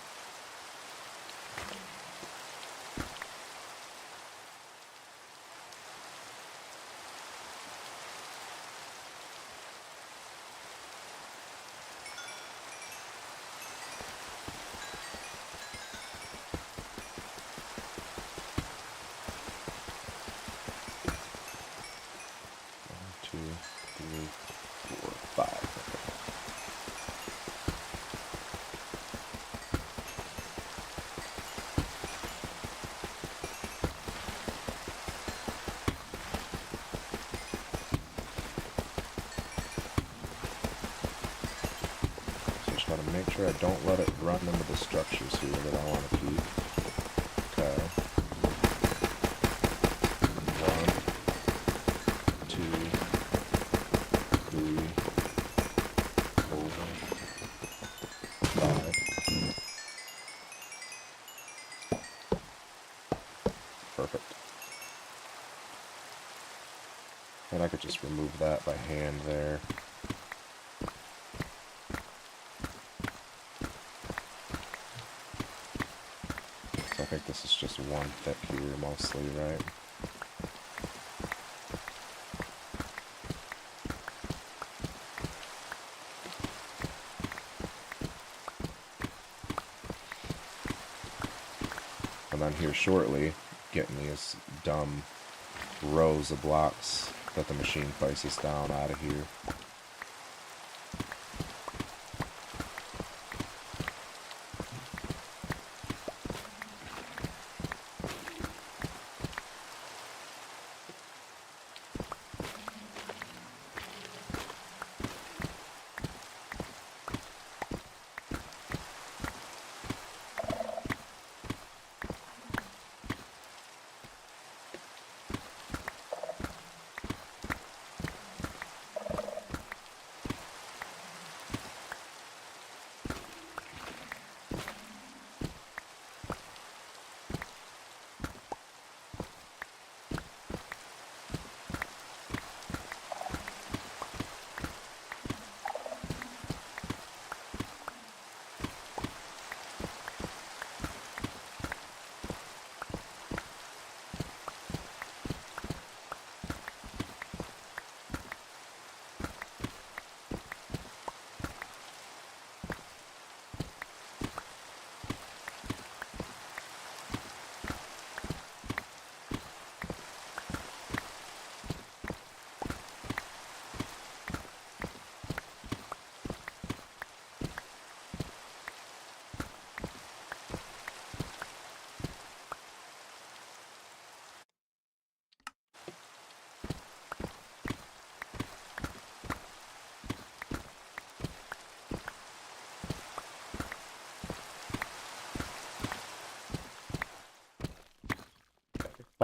Make sure I don't let it run into the structures here that I want to keep. Okay. 1, 2, 3, 4, 5. Perfect. And I could just remove that by hand there. I think this is just one thick here mostly, right? And then here shortly, getting these dumb rows of blocks that the machine places down out of here.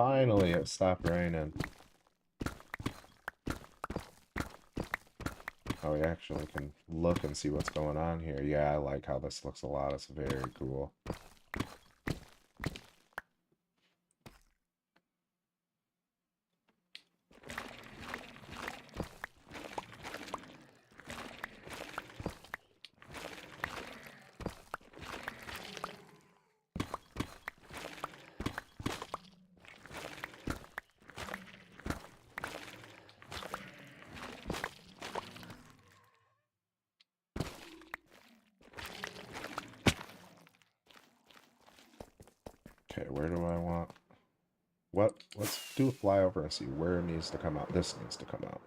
Finally, it stopped raining. Oh, we actually can look and see what's going on here. Yeah, I like how this looks a lot. It's very cool. Okay, where do I want... What? Let's do a flyover and see where it needs to come out. This needs to come out.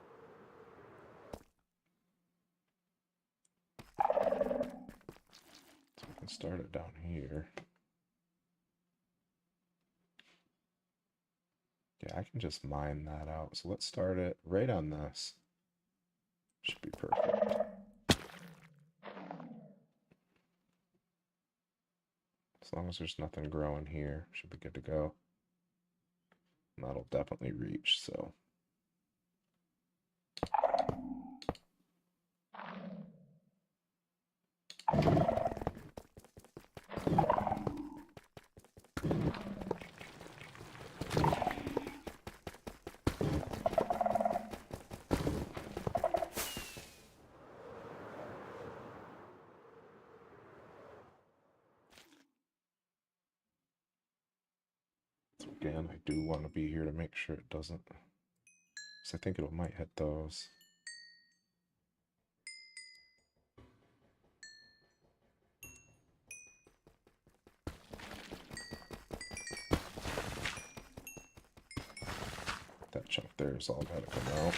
So we can start it down here. Yeah, I can just mine that out. So let's start it right on this. Should be perfect. As long as there's nothing growing here, should be good to go. And that'll definitely reach, so. So again, I do want to be here to make sure it doesn't. So I think it might hit those. That chunk there is all got to come out.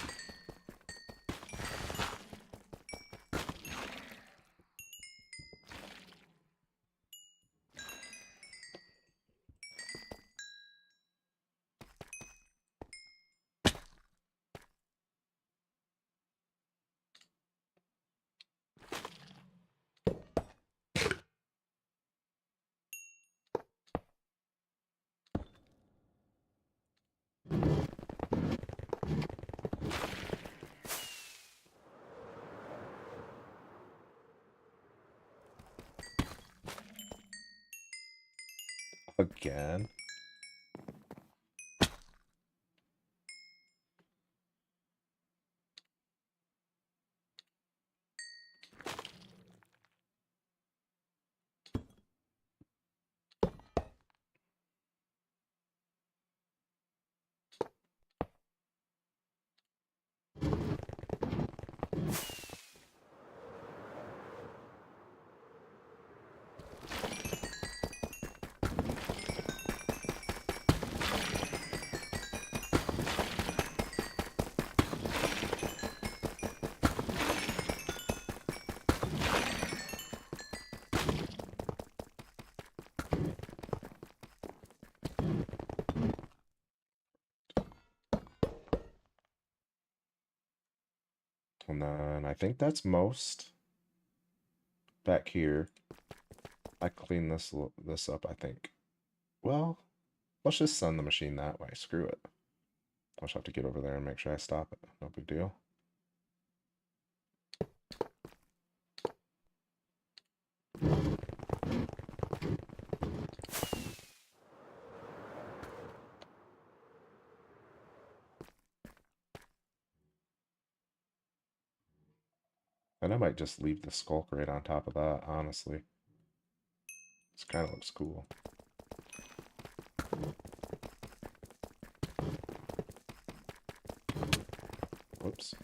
Again. And then I think that's most back here. I clean this up, I think. Well, let's just send the machine that way. Screw it. I'll just have to get over there and make sure I stop it. No big deal. And I might just leave the sculk right on top of that, honestly. This kind of looks cool. Whoops.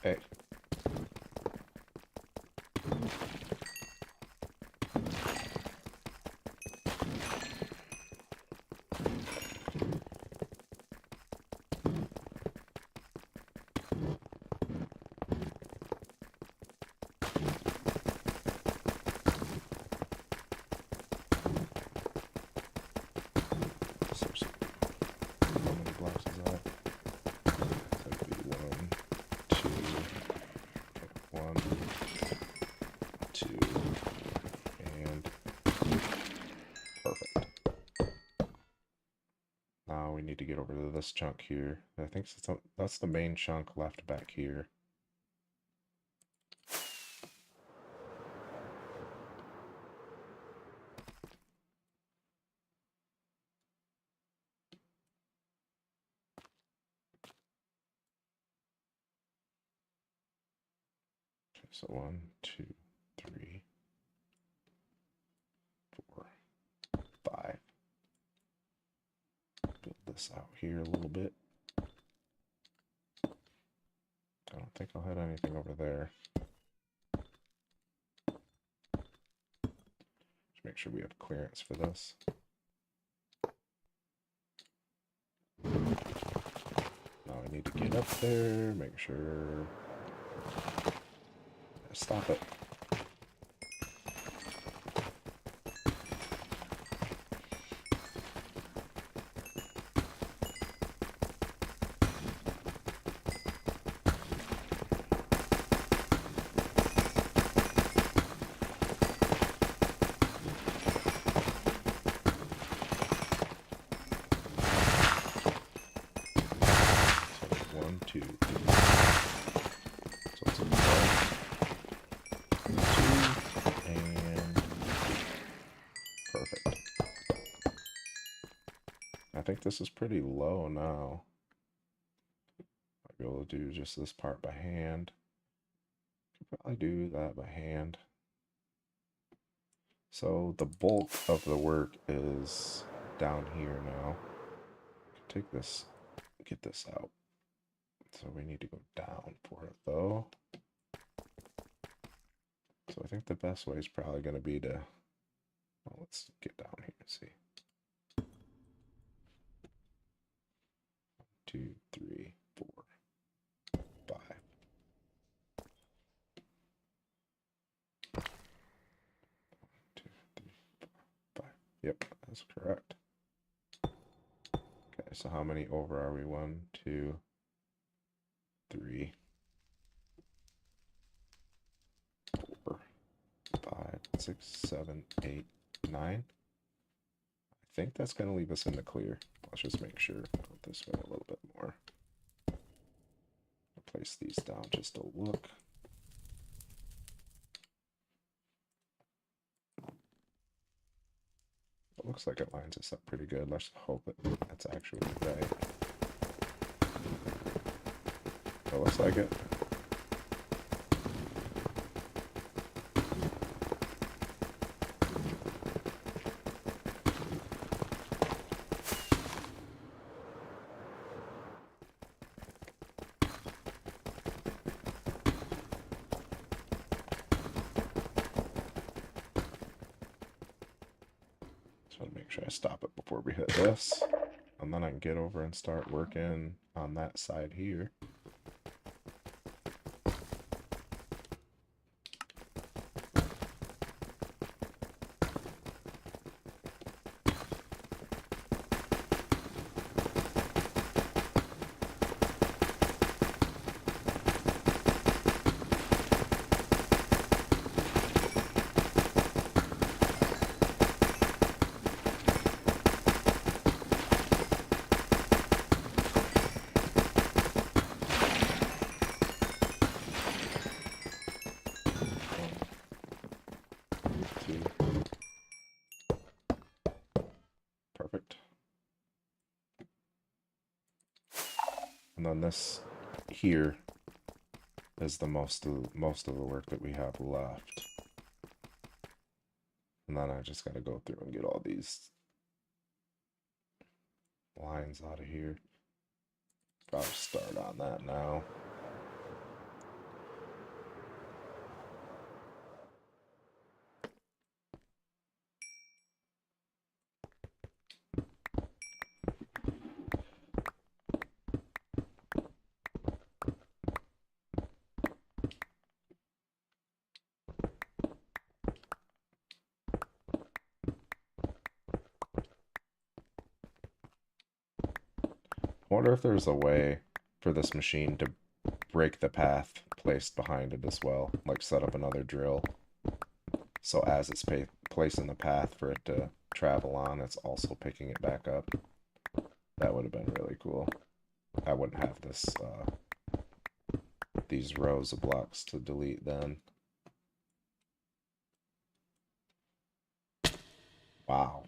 Hey. How many blocks is that? That'd be 1, 2, we need to get over to this chunk here. I think that's the main chunk left back here. So 1, 2, 3, 4, 5. Build this out here a little bit. I don't think I'll hit anything over there. Just make sure we have clearance for this. Now I need to get up there, make sure. Stop it. I think this is pretty low now. I'll be able to do just this part by hand. Could probably do that by hand. So the bulk of the work is down here now. Take this, get this out. So we need to go down for it though. So I think the best way is probably going to be to, well, let's get down here and see. 2, 3, 4, 5. 2, 3, 4, 5. Yep, that's correct. Okay, so how many over are we? 1, 2, 3, 4, 5, 6, 7, 8, 9. I think that's going to leave us in the clear. Let's just make sure. Put this way a little bit more. Place these down just to look. It looks like it lines us up pretty good. Let's hope that's actually right. It looks like it. Make sure I stop it before we hit this, and then I can get over and start working on that side here. Perfect. And then this here is the most of the work that we have left. And then I just got to go through and get all these lines out of here. Probably start on that now. I wonder if there's a way for this machine to break the path placed behind it as well, like set up another drill. So as it's placed in the path for it to travel on, it's also picking it back up. That would have been really cool. I wouldn't have this these rows of blocks to delete then. Wow.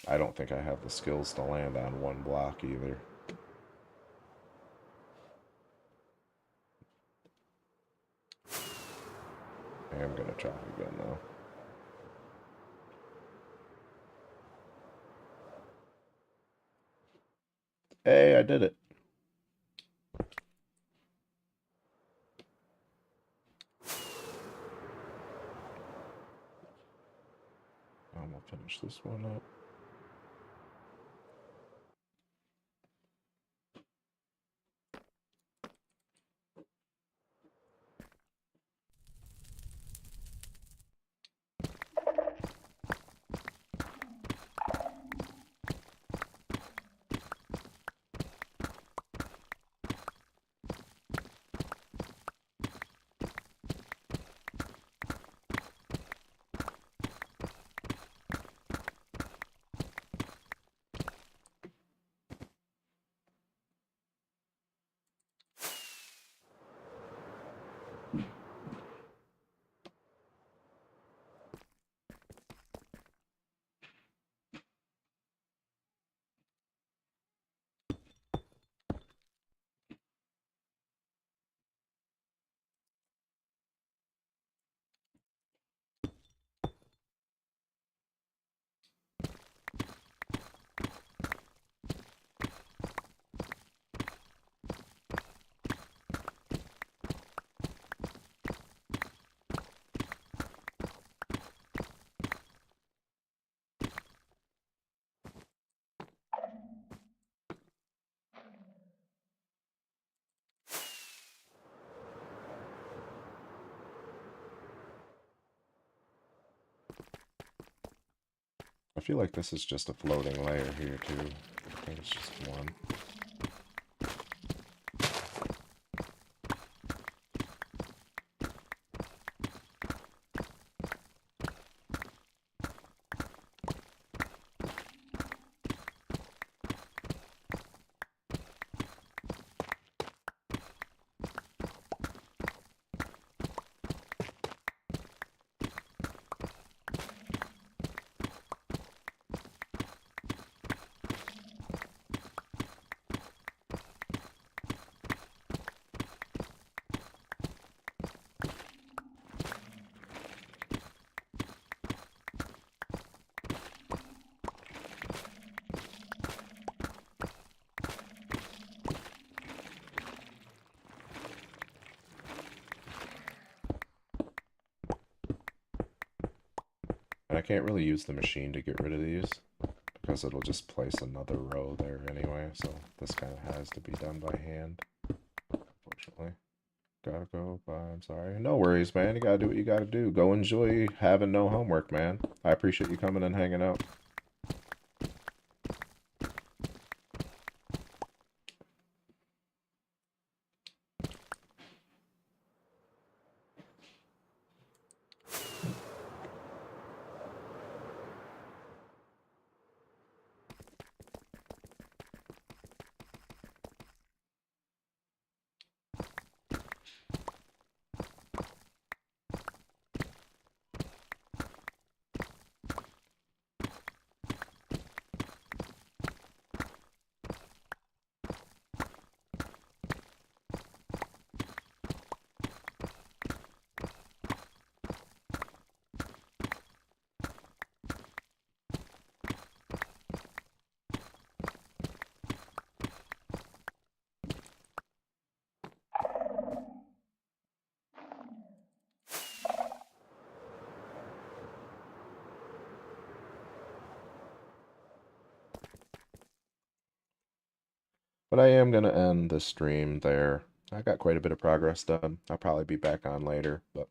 I don't think I have the skills to land on one block either. I am gonna try again though. Hey, I did it. I'm gonna finish this one up. I feel like this is just a floating layer here too. I think it's just one. And I can't really use the machine to get rid of these because it'll just place another row there anyway, so this kind of has to be done by hand, unfortunately. Gotta go, bye, I'm sorry. No worries, man, you gotta do what you gotta do. Go enjoy having no homework, man. I appreciate you coming and hanging out. But I am going to end the stream there. I got quite a bit of progress done. I'll probably be back on later. But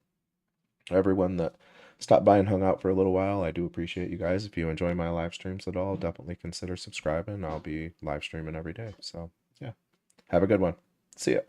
everyone that stopped by and hung out for a little while, I do appreciate you guys. If you enjoy my live streams at all, definitely consider subscribing. I'll be live streaming every day. So, yeah. Have a good one. See ya.